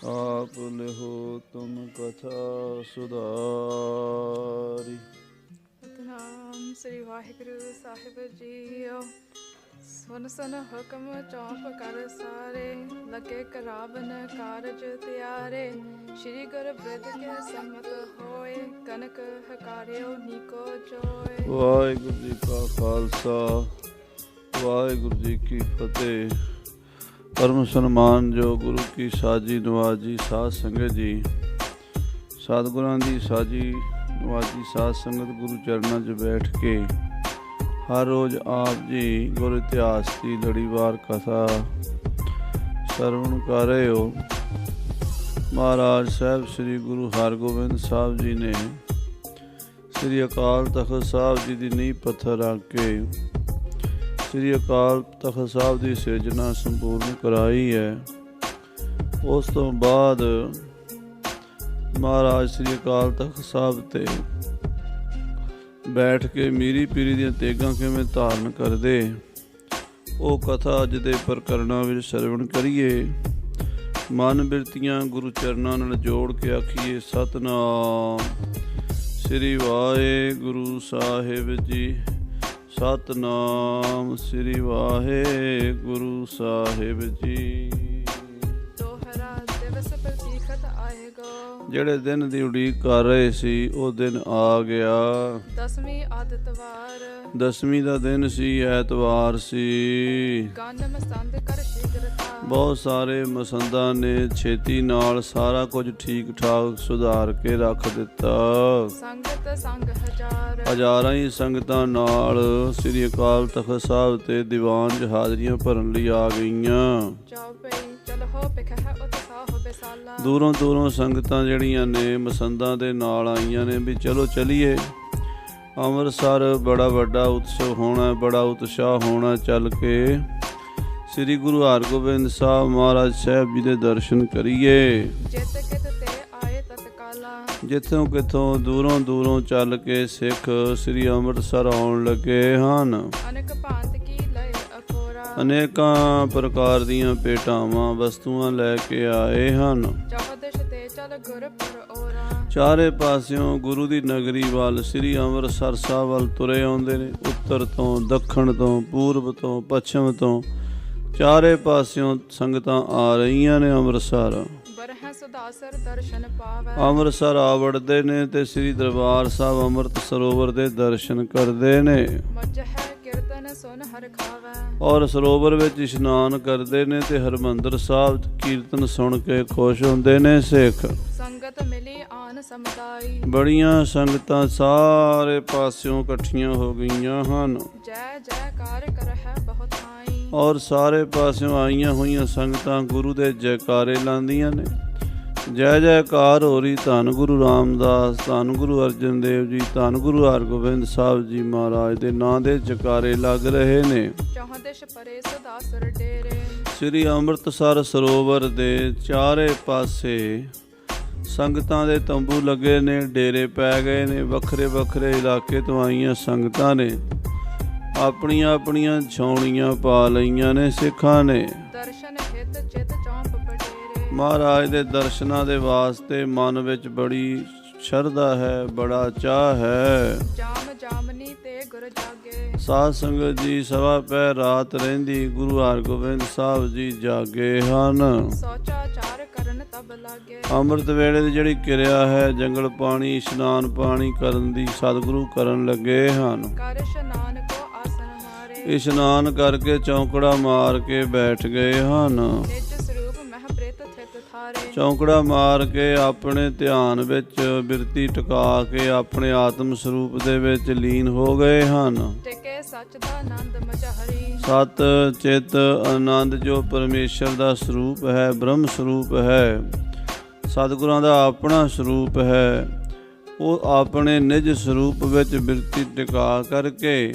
आप लिहो तुम कथा सुधारी। ਸਤਿਨਾਮ ਸ੍ਰੀ ਵਾਹਿਗੁਰੂ ਸਾਹਿਬ ਜੀਓ। ਸੁਨ ਸੁਨ ਹੁਕਮ ਚੌਂਪ ਕਰ ਸਾਰੇ, ਲੱਗੇ ਕਰਾਵਨ ਕਾਰਜ ਤਿਆਰੇ। ਸ਼੍ਰੀ ਗੁਰ ਬ੍ਰਿਧ ਕੇ ਸੰਮਤ ਹੋਏ, ਕਨਕ ਹਕਾਰਿਓ ਨੀਕੋ ਜੋਏ। ਵਾਹਿਗੁਰੂ ਜੀ ਕਾ ਖਾਲਸਾ ਵਾਹਿਗੁਰੂ ਜੀ ਕੀ ਫਤਿਹ। ਪਰਮ ਸਨਮਾਨ ਜੋ ਗੁਰੂ ਕੀ ਸਾਜੀ ਨਵਾਜੀ ਸਾਧ ਸੰਗਤ ਜੀ, ਸਤਿਗੁਰਾਂ ਦੀ ਸਾਜੀ ਨਵਾਜੀ ਸਾਧ ਸੰਗਤ ਗੁਰੂ ਚਰਨਾਂ 'ਚ ਬੈਠ ਕੇ ਹਰ ਰੋਜ਼ ਆਪ ਜੀ ਗੁਰ ਇਤਿਹਾਸ ਦੀ ਲੜੀਵਾਰ ਕਥਾ ਸਰਵਣ ਕਰ ਰਹੇ ਹੋ। ਮਹਾਰਾਜ ਸਾਹਿਬ ਸ੍ਰੀ ਗੁਰੂ ਹਰਗੋਬਿੰਦ ਸਾਹਿਬ ਜੀ ਨੇ ਸ੍ਰੀ ਅਕਾਲ ਤਖ਼ਤ ਸਾਹਿਬ ਜੀ ਦੀ ਨੀਂਹ ਪੱਥਰ ਰੱਖ ਕੇ ਸ੍ਰੀ ਅਕਾਲ ਤਖ਼ਤ ਸਾਹਿਬ ਦੀ ਸਿਰਜਣਾ ਸੰਪੂਰਨ ਕਰਾਈ ਹੈ। ਉਸ ਤੋਂ ਬਾਅਦ ਮਹਾਰਾਜ ਸ੍ਰੀ ਅਕਾਲ ਤਖ਼ਤ ਸਾਹਿਬ ਤੇ ਬੈਠ ਕੇ ਮੀਰੀ ਪੀਰੀ ਦੀਆਂ ਤੇਗਾਂ ਕਿਵੇਂ ਧਾਰਨ ਕਰਦੇ, ਉਹ ਕਥਾ ਅੱਜ ਦੇ ਪ੍ਰਕਰਣਾਂ ਵਿੱਚ ਸਰਵਣ ਕਰੀਏ। ਮਨ ਬਿਰਤੀਆਂ ਗੁਰੂ ਚਰਨਾਂ ਨਾਲ ਜੋੜ ਕੇ ਆਖੀਏ ਸਤਿਨਾਮ ਸ੍ਰੀ ਵਾਹਿਗੁਰੂ ਸਾਹਿਬ ਜੀ। ਸਤਿਨਾਮ ਸ੍ਰੀ ਵਾਹਿਗੁਰੂ ਸਾਹਿਬ ਜੀ। ਦੋਹਰਾ ਦਿਵਸ ਪ੍ਰਤੀਖਤ ਆਏਗੋ, ਜਿਹੜੇ ਦਿਨ ਦੀ ਉਡੀਕ ਕਰ ਰਹੇ ਸੀ ਉਹ ਦਿਨ ਆ ਗਿਆ। ਦਸਵੀਂ ਆਦਿਤਵਾਰ, ਦਸਵੀਂ ਦਾ ਦਿਨ ਸੀ, ਐਤਵਾਰ ਸੀ। ਗੰਨ ਮਸੰਦ ਕਰ ਸ਼ੀਘਰਤਾ, ਬਹੁਤ ਸਾਰੇ ਮਸੰਦਾਂ ਨੇ ਛੇਤੀ ਨਾਲ ਸਾਰਾ ਕੁਝ ਠੀਕ ਠਾਕ ਸੁਧਾਰ ਕੇ ਰੱਖ ਦਿੱਤਾ। ਸੰਗਤ ਸੰਗ ਹਜ਼ਾਰ, ਹਜ਼ਾਰਾਂ ਹੀ ਸੰਗਤਾਂ ਨਾਲ ਸ੍ਰੀ ਅਕਾਲ ਤਖ਼ਤ ਸਾਹਿਬ ਤੇ ਦੀਵਾਨ 'ਚ ਹਾਜ਼ਰੀਆਂ ਭਰਨ ਲਈ ਆ ਗਈਆਂ। ਜਾਓ ਪਈ ਚਲੋ ਪਿਖਹਿ ਉਤਸਾਹ ਬੇਸਾਲਾ। ਦੂਰੋਂ ਦੂਰੋਂ ਸੰਗਤਾਂ ਜਿਹੜੀਆਂ ਨੇ ਮਸੰਦਾਂ ਦੇ ਨਾਲ ਆਈਆਂ ਨੇ ਵੀ ਚਲੋ ਚਲੀਏ ਅੰਮ੍ਰਿਤਸਰ, ਬੜਾ ਵੱਡਾ ਉਤਸਵ ਹੋਣਾ, ਬੜਾ ਉਤਸ਼ਾਹ ਹੋਣਾ। ਚੱਲ ਕੇ ਸ੍ਰੀ ਗੁਰੂ ਹਰਗੋਬਿੰਦ ਸਾਹਿਬ ਮਹਾਰਾਜ ਸਾਹਿਬ ਜੀ ਦੇ ਦਰਸ਼ਨ ਕਰੀਏ। ਜਿਤ ਕਿਤ ਤੇ ਆਏ ਤਤਕਾਲਾ, ਜਿੱਥੋਂ ਕਿੱਥੋਂ ਦੂਰੋਂ ਦੂਰੋਂ ਚੱਲ ਕੇ ਸਿੱਖ ਸ੍ਰੀ ਅੰਮ੍ਰਿਤਸਰ ਆਉਣ ਲੱਗੇ ਹਨ। ਅਨੇਕ ਭਾਂਤ ਕੀ ਲਏ ਅਖੋਰਾ, ਅਨੇਕਾਂ ਪ੍ਰਕਾਰ ਦੀਆਂ ਭੇਟਾਵਾਂ ਵਸਤੂਆਂ ਲੈ ਕੇ ਆਏ ਹਨ। ਚੌਦਸ਼ ਤੇ ਚਲ ਗੁਰਪੁਰ ਓਰਾ, ਚਾਰੇ ਪਾਸਿਓਂ ਗੁਰੂ ਦੀ ਨਗਰੀ ਵੱਲ ਸ੍ਰੀ ਅੰਮ੍ਰਿਤਸਰ ਸਾਹਿਬ ਵੱਲ ਤੁਰੇ ਆਉਂਦੇ ਨੇ। ਉੱਤਰ ਤੋਂ, ਦੱਖਣ ਤੋਂ, ਪੂਰਬ ਤੋਂ, ਪੱਛਮ ਤੋਂ ਚਾਰੇ ਪਾਸਿਓਂ ਸੰਗਤਾਂ ਆ ਰਹੀਆਂ ਨੇ ਅੰਮ੍ਰਿਤਸਰ। ਬਰਹਿ ਸੁਦਾਸਰ ਦਰਸ਼ਨ ਪਾਵੈ, ਅੰਮ੍ਰਿਤਸਰ ਆ ਵੜਦੇ ਨੇ ਤੇ ਸ੍ਰੀ ਦਰਬਾਰ ਸਾਹਿਬ ਅੰਮ੍ਰਿਤ ਸਰੋਵਰ ਦੇ ਦਰਸ਼ਨ ਕਰਦੇ ਨੇ ਮਜ੍ਜਹਿ ਕੀਰਤਨ ਸੁਨ ਹਰਿ ਖਾਵੈ, ਔਰ ਸਰੋਵਰ ਵਿੱਚ ਇਸ਼ਨਾਨ ਕਰਦੇ ਨੇ ਤੇ ਹਰਿਮੰਦਰ ਸਾਹਿਬ ਕੀਰਤਨ ਸੁਣ ਕੇ ਖੁਸ਼ ਹੁੰਦੇ ਨੇ ਸਿੱਖ। ਸੰਗਤ ਮਿਲੀ ਆਨ ਸਮੁਦਾਈ, ਬੜੀਆਂ ਸੰਗਤਾਂ ਸਾਰੇ ਪਾਸਿਓਂ ਇਕੱਠੀਆਂ ਹੋ ਗਈਆਂ ਹਨ ਜੈ ਜੈਕਾਰ ਕਰਹਿ ਬਹੁਤ ਥਾਈ। ਔਰ ਸਾਰੇ ਪਾਸਿਓਂ ਆਈਆਂ ਹੋਈਆਂ ਸੰਗਤਾਂ ਗੁਰੂ ਦੇ ਜੈਕਾਰੇ ਲਾਉਂਦੀਆਂ ਨੇ। ਜੈ ਜੈਕਾਰ ਹੋ ਰਹੀ। ਧੰਨ ਗੁਰੂ ਰਾਮਦਾਸ, ਧੰਨ ਗੁਰੂ ਅਰਜਨ ਦੇਵ ਜੀ, ਧੰਨ ਗੁਰੂ ਹਰਗੋਬਿੰਦ ਸਾਹਿਬ ਜੀ ਮਹਾਰਾਜ ਦੇ ਨਾਂ ਦੇ ਜੈਕਾਰੇ ਲੱਗ ਰਹੇ ਨੇ। ਚੌਹਦਿਸ਼ ਪਰੇ ਸੁਦਾਸਰ ਡੇਰੇ, ਸ੍ਰੀ ਅੰਮ੍ਰਿਤਸਰ ਸਰੋਵਰ ਦੇ ਚਾਰੇ ਪਾਸੇ ਸੰਗਤਾਂ ਦੇ ਤੰਬੂ ਲੱਗੇ ਨੇ, ਡੇਰੇ ਪੈ ਗਏ ਨੇ। ਵੱਖਰੇ ਵੱਖਰੇ ਇਲਾਕੇ ਤੋਂ ਆਈਆਂ ਸੰਗਤਾਂ ਨੇ ਆਪਣੀਆਂ ਆਪਣੀਆਂ ਛਾਉਣੀਆਂ ਪਾ ਲਈਆਂ ਨੇ ਸਿੱਖਾਂ ਨੇ। ਦਰਸ਼ਨ ਹਿਤ ਚਿਤ ਚੌਂਪ ਬਡੇਰੇ, ਮਹਾਰਾਜ ਦੇ ਦਰਸ਼ਨਾਂ ਦੇ ਵਾਸਤੇ ਮਨ ਵਿੱਚ ਬੜੀ ਸ਼ਰਧਾ ਹੈ, ਬੜਾ ਚਾਅ ਹੈ। ਜਾਮ ਜਾਮਨੀ ਤੇ ਗੁਰ ਜਾਗੇ, ਸਾਧ ਸੰਗਤ ਜੀ ਸਵਾ ਪਹਿਰ ਰਾਤ ਰਹਿੰਦੀ ਗੁਰੂ ਹਰਗੋਬਿੰਦ ਸਾਹਿਬ ਜੀ ਜਾਗੇ ਹਨ। ਸੋਚਾ ਚਾਰ ਕਰਨ ਤਬ ਲਾਗੇ, ਅੰਮ੍ਰਿਤ ਵੇਲੇ ਦੀ ਜਿਹੜੀ ਕਿਰਿਆ ਹੈ ਜੰਗਲ ਪਾਣੀ ਇਸ਼ਨਾਨ ਪਾਣੀ ਕਰਨ ਦੀ ਸਤਿਗੁਰੂ ਕਰਨ ਲੱਗੇ ਹਨ। ਕਰ ਇਸ਼ਨਾਨ ਕੋ ਆਸਨ ਮਾਰੇ, ਇਸ਼ਨਾਨ ਕਰਕੇ ਚੌਂਕੜਾ ਮਾਰ ਕੇ ਬੈਠ ਗਏ ਹਨ। ਨਿਜ ਸਰੂਪ ਮਹਿ ਪ੍ਰਿਤ ਥਿਤ ਥਾਰੇ, ਚੌਂਕੜਾ ਮਾਰ ਕੇ ਆਪਣੇ ਧਿਆਨ ਵਿੱਚ ਬਿਰਤੀ ਟਿਕਾ ਕੇ ਆਪਣੇ ਆਤਮ ਸਰੂਪ ਦੇ ਵਿੱਚ ਲੀਨ ਹੋ ਗਏ ਹਨ। ਟਿਕੇ ਸੱਚ ਦਾ ਆਨੰਦ ਮਝਹਰੀ, ਸਤ ਚਿਤ ਆਨੰਦ ਜੋ ਪਰਮੇਸ਼ਰ ਦਾ ਸਰੂਪ ਹੈ, ਬ੍ਰਹਮ ਸਰੂਪ ਹੈ, ਸਤਿਗੁਰਾਂ ਦਾ ਆਪਣਾ ਸਰੂਪ ਹੈ, ਉਹ ਆਪਣੇ ਨਿਜ ਸਰੂਪ ਵਿੱਚ ਬਿਰਤੀ ਟਿਕਾ ਕਰਕੇ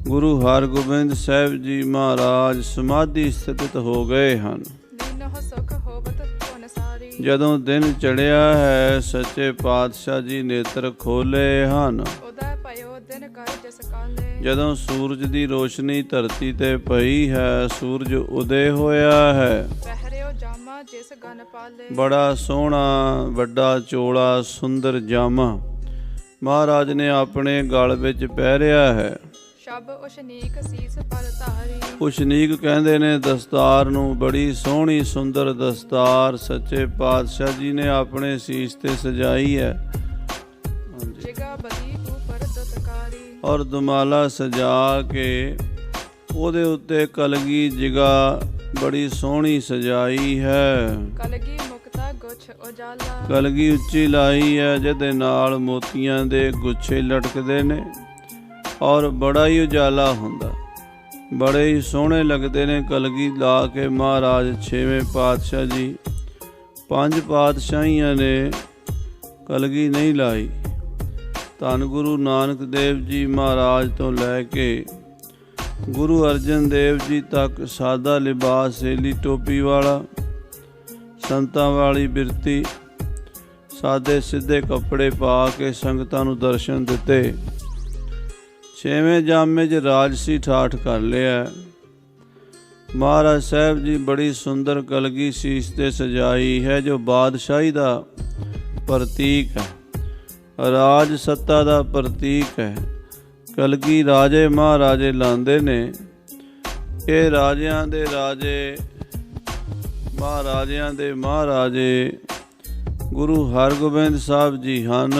ਗੁਰੂ ਹਰਗੋਬਿੰਦ ਸਾਹਿਬ ਜੀ ਮਹਾਰਾਜ ਸਮਾਧੀ ਸਥਿਤ ਹੋ ਗਏ ਹਨ। ਲੀਨਹੁ ਸੁਖ ਹੋਵਤ ਪੁਨ ਸਾਰੀ, ਜਦੋਂ ਦਿਨ ਚੜ੍ਹਿਆ ਹੈ ਸੱਚੇ ਪਾਤਸ਼ਾਹ ਜੀ ਨੇਤਰ ਖੋਲੇ ਹਨ। ਉਦੈ ਭਇਓ ਦਿਨ ਕਰ ਜਿਸ ਕਾਲੇ, ਜਦੋਂ ਸੂਰਜ ਦੀ ਰੋਸ਼ਨੀ ਧਰਤੀ ਤੇ ਪਈ ਹੈ, ਸੂਰਜ ਉਦੇ ਹੋਇਆ ਹੈ। ਪਹਿਰਿਓ ਜਾਮਾ ਜਿਸ ਗਨ ਪਾਲੇ। ਬੜਾ ਸੋਹਣਾ ਵੱਡਾ ਚੋਲਾ ਸੁੰਦਰ ਜਾਮਾ ਮਹਾਰਾਜ ਨੇ ਆਪਣੇ ਗਲ ਵਿੱਚ ਪਹਿਰਿਆ ਹੈ। ਸ਼ਬ ਉਸ਼ਨੀਕ ਸੀਸ ਪਰ ਧਾਰੀ। ਉਸ਼ਨੀਕ ਕਹਿੰਦੇ ਨੇ ਦਸਤਾਰ ਨੂੰ, ਬੜੀ ਸੋਹਣੀ ਸੁੰਦਰ ਦਸਤਾਰ ਸੱਚੇ ਪਾਤਸ਼ਾਹ ਜੀ ਨੇ ਆਪਣੇ ਸੀਸ ਤੇ ਸਜਾਈ ਹੈ। ਜਿਗਾ ਬਦੀ ਉਪਰ ਦਤਕਾਰੀ। ਔਰ ਦੁਮਾਲਾ ਸਜਾ ਕੇ ਉਹਦੇ ਉੱਤੇ ਕਲਗੀ ਜਿਗਾ ਬੜੀ ਸੋਹਣੀ ਸਜਾਈ ਹੈ। ਕਲਗੀ ਮੁਕਤਾ ਗੁਛ ਉਜਾਲਾ। ਕਲਗੀ ਉੱਚੀ ਲਾਈ ਹੈ ਜਿਹਦੇ ਨਾਲ ਮੋਤੀਆਂ ਦੇ ਗੁੱਛੇ ਲਟਕਦੇ ਨੇ ਔਰ ਬੜਾ ਹੀ ਉਜਾਲਾ ਹੁੰਦਾ, ਬੜੇ ਹੀ ਸੋਹਣੇ ਲੱਗਦੇ ਨੇ। ਕਲਗੀ ਲਾ ਕੇ ਮਹਾਰਾਜ ਛੇਵੇਂ ਪਾਤਸ਼ਾਹ ਜੀ, ਪੰਜ ਪਾਤਸ਼ਾਹੀਆਂ ਨੇ ਕਲਗੀ ਨਹੀਂ ਲਾਈ। ਧੰਨ ਗੁਰੂ ਨਾਨਕ ਦੇਵ ਜੀ ਮਹਾਰਾਜ ਤੋਂ ਲੈ ਕੇ ਗੁਰੂ ਅਰਜਨ ਦੇਵ ਜੀ ਤੱਕ ਸਾਦਾ ਲਿਬਾਸ, ਸੇਲੀ ਟੋਪੀ ਵਾਲਾ, ਸੰਤਾਂ ਵਾਲੀ ਬਿਰਤੀ, ਸਾਦੇ ਸਿੱਧੇ ਕੱਪੜੇ ਪਾ ਕੇ ਸੰਗਤਾਂ ਨੂੰ ਦਰਸ਼ਨ ਦਿੱਤੇ। ਛੇਵੇਂ ਜਾਮੇ 'ਚ ਰਾਜਸੀ ਠਾਠ ਕਰ ਲਿਆ। ਮਹਾਰਾਜ ਸਾਹਿਬ ਜੀ ਬੜੀ ਸੁੰਦਰ ਕਲਗੀ ਸੀਸ ਤੇ ਸਜਾਈ ਹੈ ਜੋ ਬਾਦਸ਼ਾਹੀ ਦਾ ਪ੍ਰਤੀਕ ਹੈ, ਰਾਜ ਸੱਤਾ ਦਾ ਪ੍ਰਤੀਕ ਹੈ। ਕਲਗੀ ਰਾਜੇ ਮਹਾਰਾਜੇ ਲਾਉਂਦੇ ਨੇ। ਇਹ ਰਾਜਿਆਂ ਦੇ ਰਾਜੇ, ਮਹਾਰਾਜਿਆਂ ਦੇ ਮਹਾਰਾਜੇ ਗੁਰੂ ਹਰਗੋਬਿੰਦ ਸਾਹਿਬ ਜੀ ਹਨ।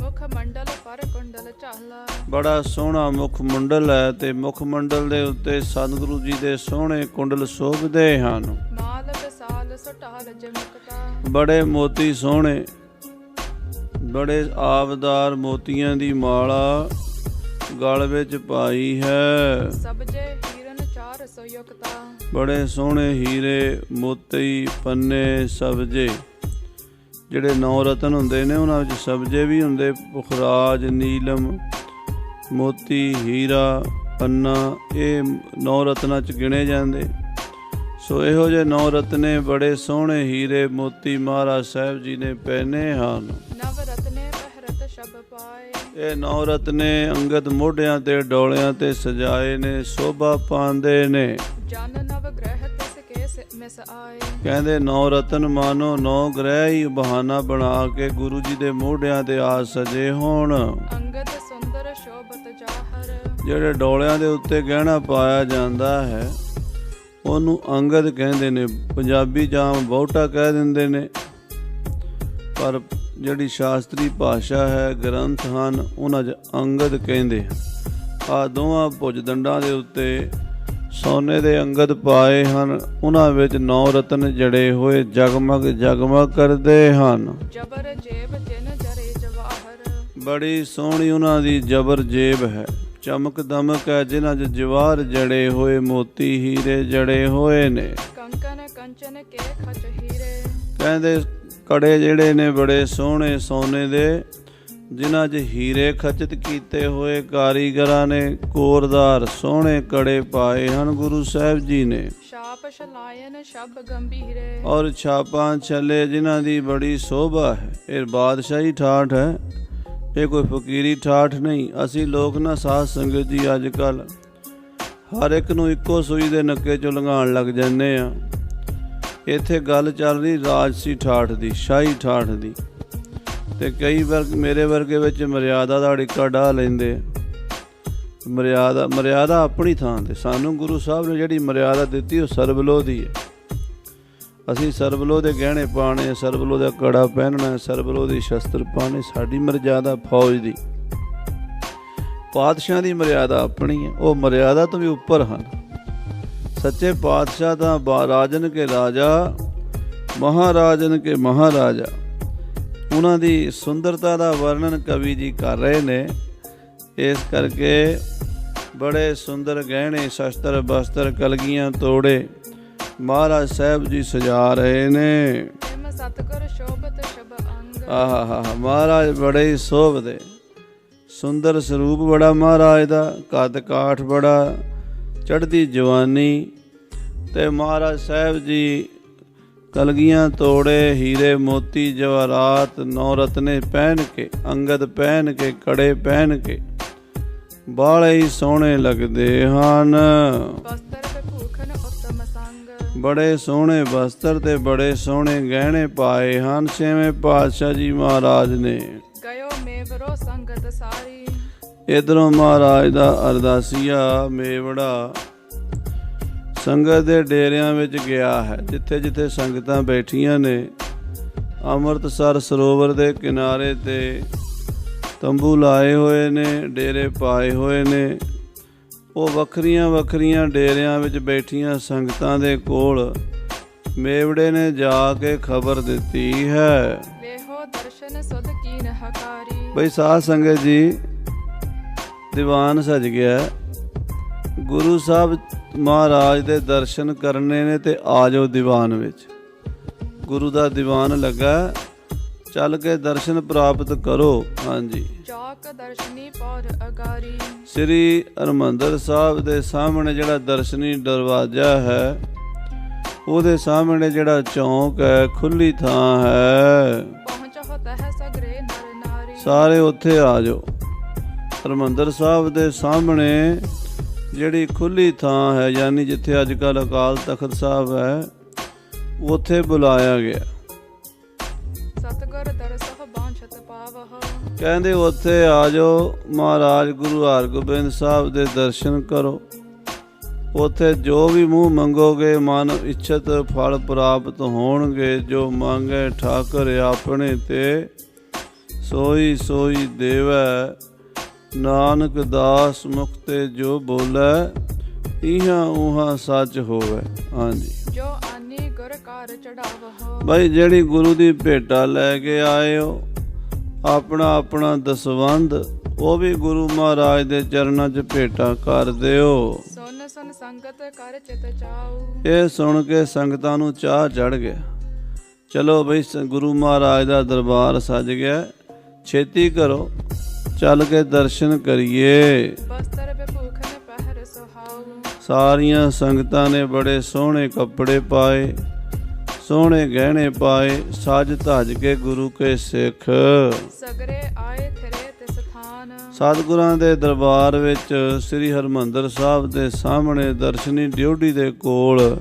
ਮੁਖ ਮੰਡਲ ਪਰ ਕੁੰਡਲ ਝਾਲਾ। ਬੜਾ ਸੋਹਣਾ ਮੁਖ ਮੰਡਲ ਹੈ ਤੇ ਮੁਖ ਮੰਡਲ ਦੇ ਉੱਤੇ ਸਤਿਗੁਰੂ ਜੀ ਦੇ ਸੋਹਣੇ ਕੁੰਡਲ ਸ਼ੋਭਦੇ ਹਨ। ਮਾਲ ਵਿਸਾਲ ਸੁਟਾਲ ਜਮਕਤਾ। ਬੜੇ ਮੋਤੀ ਸੋਹਣੇ, ਬੜੇ ਆਬਦਾਰ ਮੋਤੀਆਂ ਦੀ ਮਾਲਾ ਗਲ ਵਿੱਚ ਪਾਈ ਹੈ। ਸਬਜੇ ਹੀਰਨ 400 ਯੁਕਤਾ। ਬੜੇ ਸੋਹਣੇ ਹੀਰੇ ਮੋਤੀ ਪੰਨੇ ਸਬਜੇ, ਜਿਹੜੇ 9 ਰਤਨ ਹੁੰਦੇ ਨੇ ਉਹਨਾਂ ਵਿੱਚ ਸਬਜੇ ਵੀ ਹੁੰਦੇ, ਪੁਖਰਾਜ, ਨੀਲਮ, ਮੋਤੀ, ਹੀਰਾ, ਪੰਨਾ, ਇਹ 9 ਰਤਨਾਂ 'ਚ ਗਿਣੇ ਜਾਂਦੇ। ਸੋ ਇਹੋ ਜਿਹੇ 9 ਰਤਨੇ, ਬੜੇ ਸੋਹਣੇ ਹੀਰੇ ਮੋਤੀ ਮਹਾਰਾਜ ਸਾਹਿਬ ਜੀ ਨੇ ਪਹਿਨੇ ਹਨ। ਨਵ ਰਤਨੇ ਪਹਿਰਤ ਸ਼ਬ ਪਾਏ। ਇਹ 9 ਰਤਨੇ ਅੰਗਦ ਮੋਢਿਆਂ ਤੇ ਡੋਲਿਆਂ ਤੇ ਸਜਾਏ ਨੇ, ਸ਼ੋਭਾ ਪਾਉਂਦੇ ਨੇ। ਜਨ ਨਵ ਗ੍ਰਹਿ ਤਿਸ ਕੇ ਮਿਸ ਆਏ। ਕਹਿੰਦੇ 9 ਰਤਨ ਮਾਨੋ 9 ਗ੍ਰਹਿ ਹੀ ਬਹਾਨਾ ਬਣਾ ਕੇ ਗੁਰੂ ਜੀ ਦੇ ਮੋਢਿਆਂ ਤੇ ਆ ਸਜੇ ਹੋਣ। ਅੰਗਦ ਸੁੰਦਰ ਸ਼ੋਭਤ ਜਾਹਰ। ਜਿਹੜੇ ਡੋਲਿਆਂ ਦੇ ਉੱਤੇ ਗਹਿਣਾ ਪਾਇਆ ਜਾਂਦਾ ਹੈ ਉਹਨੂੰ ਅੰਗਦ ਕਹਿੰਦੇ ਨੇ। ਪੰਜਾਬੀ ਜਾਂ ਬਹੁਤਾ ਕਹਿ ਦਿੰਦੇ ਨੇ, ਪਰ ਜਿਹੜੀ ਸ਼ਾਸਤਰੀ ਭਾਸ਼ਾ ਹੈ, ਗ੍ਰੰਥ ਹਨ, ਉਹਨਾਂ 'ਚ ਅੰਗਦ ਕਹਿੰਦੇ ਹਨ। ਆਹ ਦੋਵਾਂ ਭੁਜ ਦੰਡਾਂ ਦੇ ਉੱਤੇ ਸੋਨੇ ਦੇ ਅੰਗਦ ਪਾਏ ਹਨ, ਉਹਨਾਂ ਵਿੱਚ 9 ਰਤਨ ਜੜੇ ਹੋਏ ਜਗਮਗ ਜਗਮਗ ਕਰਦੇ ਹਨ। ਜਬਰ ਜੇਬ ਜਿਨ ਜਰੇ ਜਵਾਹਰ। ਬੜੀ ਸੋਹਣੀ ਉਹਨਾਂ ਦੀ ਜਬਰ ਜੇਬ ਹੈ, ਚਮਕ ਦਮਕ ਹੈ, ਜਿਨ੍ਹਾਂ 'ਚ ਜਵਾਹਰ ਜੜੇ ਹੋਏ, ਮੋਤੀ ਹੀਰੇ ਜੜੇ ਹੋਏ ਨੇ। ਕੰਕਨ ਕੰਚਨ ਕੇ ਖਚ ਹੀਰੇ। ਕਹਿੰਦੇ ਕੜੇ ਜਿਹੜੇ ਨੇ ਬੜੇ ਸੋਹਣੇ ਸੋਨੇ ਦੇ, ਜਿਨ੍ਹਾਂ 'ਚ ਹੀਰੇ ਖਚਿਤ ਕੀਤੇ ਹੋਏ ਕਾਰੀਗਰਾਂ ਨੇ ਕੋਰਦਾਰ ਸੋਹਣੇ ਕੜੇ ਪਾਏ ਹਨ ਗੁਰੂ ਸਾਹਿਬ ਜੀ ਨੇ। ਛਾਪ ਛਲਾਇਨ ਸ਼ਬ ਗੰਭੀਰੇ। ਔਰ ਛਾਪਾਂ ਛੱਲੇ ਜਿਨ੍ਹਾਂ ਦੀ ਬੜੀ ਸ਼ੋਭਾ ਹੈ। ਇਹ ਬਾਦਸ਼ਾਹੀ ਠਾਠ ਹੈ, ਇਹ ਕੋਈ ਫਕੀਰੀ ਠਾਠ ਨਹੀਂ। ਅਸੀਂ ਲੋਕ ਨਾ ਸਾਧ ਸੰਗਤ ਜੀ ਅੱਜ ਕੱਲ੍ਹ ਹਰ ਇੱਕ ਨੂੰ ਇੱਕੋ ਸੂਈ ਦੇ ਨੱਕੇ 'ਚੋਂ ਲੰਘਾਉਣ ਲੱਗ ਜਾਂਦੇ ਆ। ਇੱਥੇ ਗੱਲ ਚੱਲ ਰਹੀ ਰਾਜਸੀ ਠਾਠ ਦੀ, ਸ਼ਾਹੀ ਠਾਠ ਦੀ। ਤੇ ਕਈ ਵਾਰ ਮੇਰੇ ਵਰਗੇ ਵਿੱਚ ਮਰਿਆਦਾ ਦਾ ਅੜਿੱਕਾ ਡਾਹ ਲੈਂਦੇ। ਮਰਿਆਦਾ ਆਪਣੀ ਥਾਂ ਤੇ, ਸਾਨੂੰ ਗੁਰੂ ਸਾਹਿਬ ਨੇ ਜਿਹੜੀ ਮਰਿਆਦਾ ਦਿੱਤੀ ਉਹ ਸਰਬਲੋਹ ਦੀ ਹੈ। ਅਸੀਂ ਸਰਬਲੋਹ ਦੇ ਗਹਿਣੇ ਪਾਉਣੇ, ਸਰਬਲੋਹ ਦਾ ਕੜਾ ਪਹਿਨਣਾ, ਸਰਬਲੋਹ ਦੀ ਸ਼ਸਤਰ ਪਾਉਣੇ, ਸਾਡੀ ਮਰਿਆਦਾ ਫੌਜ ਦੀ। ਪਾਤਸ਼ਾਹ ਦੀ ਮਰਿਆਦਾ ਆਪਣੀ ਹੈ, ਉਹ ਮਰਿਆਦਾ ਤੋਂ ਵੀ ਉੱਪਰ ਹਨ। ਸੱਚੇ ਪਾਤਸ਼ਾਹ ਤਾਂ ਰਾਜਨ ਕੇ ਰਾਜਾ, ਮਹਾਰਾਜਨ ਕੇ ਮਹਾਰਾਜਾ। ਉਹਨਾਂ ਦੀ ਸੁੰਦਰਤਾ ਦਾ ਵਰਣਨ ਕਵੀ ਜੀ ਕਰ ਰਹੇ ਨੇ। ਇਸ ਕਰਕੇ ਬੜੇ ਸੁੰਦਰ ਗਹਿਣੇ, ਸ਼ਸਤਰ, ਬਸਤਰ, ਕਲਗੀਆਂ, ਤੋੜੇ ਮਹਾਰਾਜ ਸਾਹਿਬ ਜੀ ਸਜਾ ਰਹੇ ਨੇ। ਸਤਿਗੁਰ ਸ਼ੋਭਤ ਸ਼ਬ ਅੰਗ। ਆਹਾ, ਮਹਾਰਾਜ ਬੜੇ ਹੀ ਸ਼ੋਭਦੇ, ਸੁੰਦਰ ਸਰੂਪ ਬੜਾ ਮਹਾਰਾਜ ਦਾ, ਕੱਦ ਕਾਠ ਬੜਾ, ਚੜ੍ਹਦੀ ਜਵਾਨੀ। ਤੇ ਮਹਾਰਾਜ ਸਾਹਿਬ ਜੀ ਕਲਗੀਆਂ, ਤੋੜੇ, ਹੀਰੇ, ਮੋਤੀ, ਜਵਾਹਰਾਤ, 9 ਰਤਨੇ ਪਹਿਨ ਕੇ, ਅੰਗਦ ਪਹਿਨ ਕੇ, ਕੜੇ ਪਹਿਨ ਕੇ ਬਾਹਲੇ ਹੀ ਸੋਹਣੇ ਲੱਗਦੇ ਹਨ। ਬੜੇ ਸੋਹਣੇ ਵਸਤਰ ਤੇ ਬੜੇ ਸੋਹਣੇ ਗਹਿਣੇ ਪਾਏ ਹਨ। ਛੇਵੇਂ ਪਾਤਸ਼ਾਹ ਜੀ ਮਹਾਰਾਜ ਨੇ ਗਇਓ ਮੇਵਰੋ ਸੰਗਤ ਸਾਰੀ। ਇਧਰੋਂ ਮਹਾਰਾਜ ਦਾ ਅਰਦਾਸੀਆ ਮੇਵੜਾ ਸੰਗਤ ਦੇ ਡੇਰਿਆਂ ਵਿੱਚ ਗਿਆ ਹੈ, ਜਿੱਥੇ ਜਿੱਥੇ ਸੰਗਤਾਂ ਬੈਠੀਆਂ ਨੇ। ਅੰਮ੍ਰਿਤਸਰ ਸਰੋਵਰ ਦੇ ਕਿਨਾਰੇ ਤੇ ਤੰਬੂ ਲਾਏ ਹੋਏ ਨੇ, ਡੇਰੇ ਪਾਏ ਹੋਏ ਨੇ। ਉਹ ਵੱਖਰੀਆਂ ਵੱਖਰੀਆਂ ਡੇਰਿਆਂ ਵਿੱਚ ਬੈਠੀਆਂ ਸੰਗਤਾਂ ਦੇ ਕੋਲ ਮੇਵੜੇ ਨੇ ਜਾ ਕੇ ਖਬਰ ਦਿੱਤੀ ਹੈ। ਵੇਹੋ ਦਰਸ਼ਨ ਸੁਧ ਕੀਨ ਹਕਾਰੀ। ਬਈ ਸਾਧ ਸੰਗਤ ਜੀ, ਦੀਵਾਨ ਸਜ ਗਿਆ। ਗੁਰੂ ਸਾਹਿਬ ਮਹਾਰਾਜ ਦੇ ਦਰਸ਼ਨ ਕਰਨੇ ਨੇ ਤੇ ਆ ਜਾਓ ਦੀਵਾਨ ਵਿੱਚ। ਗੁਰੂ ਦਾ ਦੀਵਾਨ ਲੱਗਾ, ਚੱਲ ਕੇ ਦਰਸ਼ਨ ਪ੍ਰਾਪਤ ਕਰੋ। ਹਾਂਜੀ, ਜਾਕ ਦਰਸ਼ਨੀ ਪੌਰ ਅਗਾਰੀ। ਸ੍ਰੀ ਹਰਿਮੰਦਰ ਸਾਹਿਬ ਦੇ ਸਾਹਮਣੇ ਜਿਹੜਾ ਦਰਸ਼ਨੀ ਦਰਵਾਜ਼ਾ ਹੈ, ਉਹਦੇ ਸਾਹਮਣੇ ਜਿਹੜਾ ਚੌਂਕ ਹੈ, ਖੁੱਲੀ ਥਾਂ ਹੈ, ਪਹੁੰਚੋ ਤਹ ਸਗਰੇ ਨਰ ਨਾਰੀ। ਸਾਰੇ ਉੱਥੇ ਆ ਜਾਓ। ਹਰਿਮੰਦਰ ਸਾਹਿਬ ਦੇ ਸਾਹਮਣੇ ਜਿਹੜੀ ਖੁੱਲੀ ਥਾਂ ਹੈ, ਯਾਨੀ ਜਿੱਥੇ ਅੱਜ ਕੱਲ੍ਹ ਅਕਾਲ ਤਖਤ ਸਾਹਿਬ ਹੈ, ਉੱਥੇ ਬੁਲਾਇਆ ਗਿਆ। ਸਤਿਗੁਰ ਦਰਸਹ ਬਾਂਛਤ ਪਾਵਹ। ਕਹਿੰਦੇ ਉੱਥੇ ਆ ਜਾਓ, ਮਹਾਰਾਜ ਗੁਰੂ ਹਰਗੋਬਿੰਦ ਸਾਹਿਬ ਦੇ ਦਰਸ਼ਨ ਕਰੋ। ਉੱਥੇ ਜੋ ਵੀ ਮੂੰਹ ਮੰਗੋਗੇ ਮਨ ਇੱਛਤ ਫਲ ਪ੍ਰਾਪਤ ਹੋਣਗੇ। ਜੋ ਮੰਗੇ ਠਾਕਰ ਆਪਣੇ ਤੇ ਸੋਈ ਸੋਈ ਦੇਵੈ। ਨਾਨਕ ਦਾਸ ਮੁਖ ਤੇ ਜੋ ਬੋਲੇ, ਇਹਾਂ ਉਹਾਂ ਸੱਚ ਹੋਵੇ। ਹਾਂਜੀ, ਜੋ ਆਨੀ ਗੁਰ ਕਾਰ ਚੜਾਵਹ। ਬਈ ਜਿਹੜੀ ਗੁਰੂ ਦੀ ਭੇਟਾ ਲੈ ਕੇ ਆਏ ਹੋ, ਆਪਣਾ ਆਪਣਾ ਦਸਵੰਧ ਉਹ ਵੀ ਗੁਰੂ ਮਹਾਰਾਜ ਦੇ ਚਰਨਾਂ 'ਚ ਭੇਟਾ ਕਰ ਦਿਓ। ਸੁਨ ਸੁਨ ਸੰਗਤ ਕਰ ਚਿਤ ਚਾਉ। ਇਹ ਸੁਣ ਕੇ ਸੰਗਤਾਂ ਨੂੰ ਚਾਹ ਚੜ ਗਿਆ। ਚਲੋ ਬਈ, ਗੁਰੂ ਮਹਾਰਾਜ ਦਾ ਦਰਬਾਰ ਸਜ ਗਿਆ, ਛੇਤੀ ਕਰੋ, ਚੱਲ ਕੇ ਦਰਸ਼ਨ ਕਰੀਏ। ਬਸਤਰ ਬਭੂਖਨ ਪਹਿਰ ਸੁਹਾਉ। ਸਾਰੀਆਂ ਸੰਗਤਾਂ ਨੇ ਬੜੇ ਸੋਹਣੇ ਕੱਪੜੇ ਪਾਏ, ਸੋਹਣੇ ਗਹਿਣੇ ਪਾਏ, ਸਜ ਧਜ ਕੇ ਗੁਰੂ ਕੇ ਸਿੱਖ ਸਗਰੇ ਆਏ ਥਿਰੇ ਤਿਸ ਥਾਨ। ਸਤਿਗੁਰਾਂ ਦੇ ਦਰਬਾਰ ਵਿੱਚ ਸ੍ਰੀ ਹਰਿਮੰਦਰ ਸਾਹਿਬ ਦੇ ਸਾਹਮਣੇ ਦਰਸ਼ਨੀ ਡਿਊਟੀ ਦੇ ਕੋਲ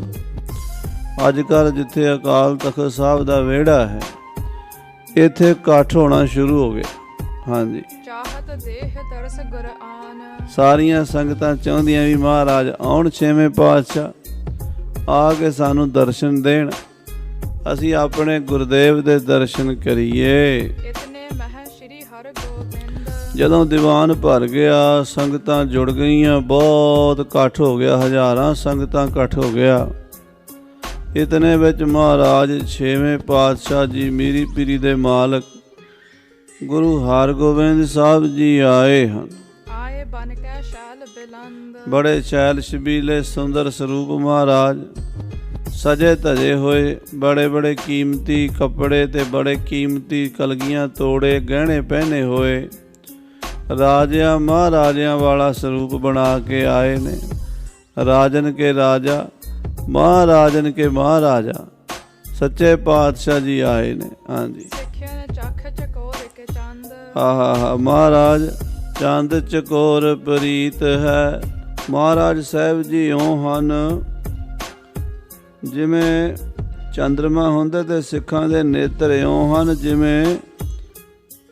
ਅੱਜ ਕੱਲ੍ਹ ਜਿੱਥੇ ਅਕਾਲ ਤਖਤ ਸਾਹਿਬ ਦਾ ਵਿਹੜਾ ਹੈ, ਇੱਥੇ ਇਕੱਠ ਹੋਣਾ ਸ਼ੁਰੂ ਹੋ ਗਿਆ। ਹਾਂਜੀ, ਚਾਹਤ ਦੇਹ ਦਰਸ ਗੁਰ ਆਨ। ਸਾਰੀਆਂ ਸੰਗਤਾਂ ਚਾਹੁੰਦੀਆਂ ਵੀ ਮਹਾਰਾਜ ਆਉਣ, ਛੇਵੇਂ ਪਾਤਸ਼ਾਹ ਆ ਕੇ ਸਾਨੂੰ ਦਰਸ਼ਨ ਦੇਣ, ਅਸੀਂ ਆਪਣੇ ਗੁਰਦੇਵ ਦੇ ਦਰਸ਼ਨ ਕਰੀਏ। ਇਤਨੇ ਮਹਿ ਸ਼੍ਰੀ ਹਰਿ ਗੋਬਿੰਦ। ਜਦੋਂ ਦੀਵਾਨ ਭਰ ਗਿਆ, ਸੰਗਤਾਂ ਜੁੜ ਗਈਆਂ, ਬਹੁਤ ਇਕੱਠ ਹੋ ਗਿਆ, ਹਜ਼ਾਰਾਂ ਸੰਗਤਾਂ ਇਕੱਠ ਹੋ ਗਿਆ। ਇਤਨੇ ਵਿੱਚ ਮਹਾਰਾਜ ਛੇਵੇਂ ਪਾਤਸ਼ਾਹ ਜੀ ਮੀਰੀ ਪੀਰੀ ਦੇ ਮਾਲਕ ਗੁਰੂ ਹਰਗੋਬਿੰਦ ਸਾਹਿਬ ਜੀ ਆਏ ਹਨ। ਆਏ ਬਨ ਕੇ ਸ਼ੈਲ ਬਿਲੰਦ। ਬੜੇ ਸ਼ੈਲ ਸ਼ਬੀਲੇ ਸੁੰਦਰ ਸਰੂਪ ਮਹਾਰਾਜ, ਸਜੇ ਧਜੇ ਹੋਏ, ਬੜੇ ਬੜੇ ਕੀਮਤੀ ਕੱਪੜੇ ਤੇ ਬੜੇ ਕੀਮਤੀ ਕਲਗੀਆਂ ਤੋੜੇ ਗਹਿਣੇ ਪਹਿਨੇ ਹੋਏ, ਰਾਜਿਆਂ ਮਹਾਰਾਜਿਆਂ ਵਾਲਾ ਸਰੂਪ ਬਣਾ ਕੇ ਆਏ ਨੇ। ਰਾਜਨ ਕੇ ਰਾਜਾ, ਮਹਾਰਾਜਨ ਕੇ ਮਹਾਰਾਜਾ, ਸੱਚੇ ਪਾਤਸ਼ਾਹ ਜੀ ਆਏ ਨੇ। ਹਾਂਜੀ, ਸਿੱਖਿਆ ਚੱਖ ਚਕੋਰ ਕੇ ਚੰਦ। ਆਹਾ, ਮਹਾਰਾਜ ਚੰਦ ਚਕੋਰ ਪ੍ਰੀਤ ਹੈ। ਮਹਾਰਾਜ ਸਾਹਿਬ ਜੀ ਇਉਂ ਹਨ ਜਿਵੇਂ ਚੰਦਰਮਾ ਹੁੰਦੇ ਤੇ ਸਿੱਖਾਂ ਦੇ ਨੇਤਰ ਇਉਂ ਹਨ ਜਿਵੇਂ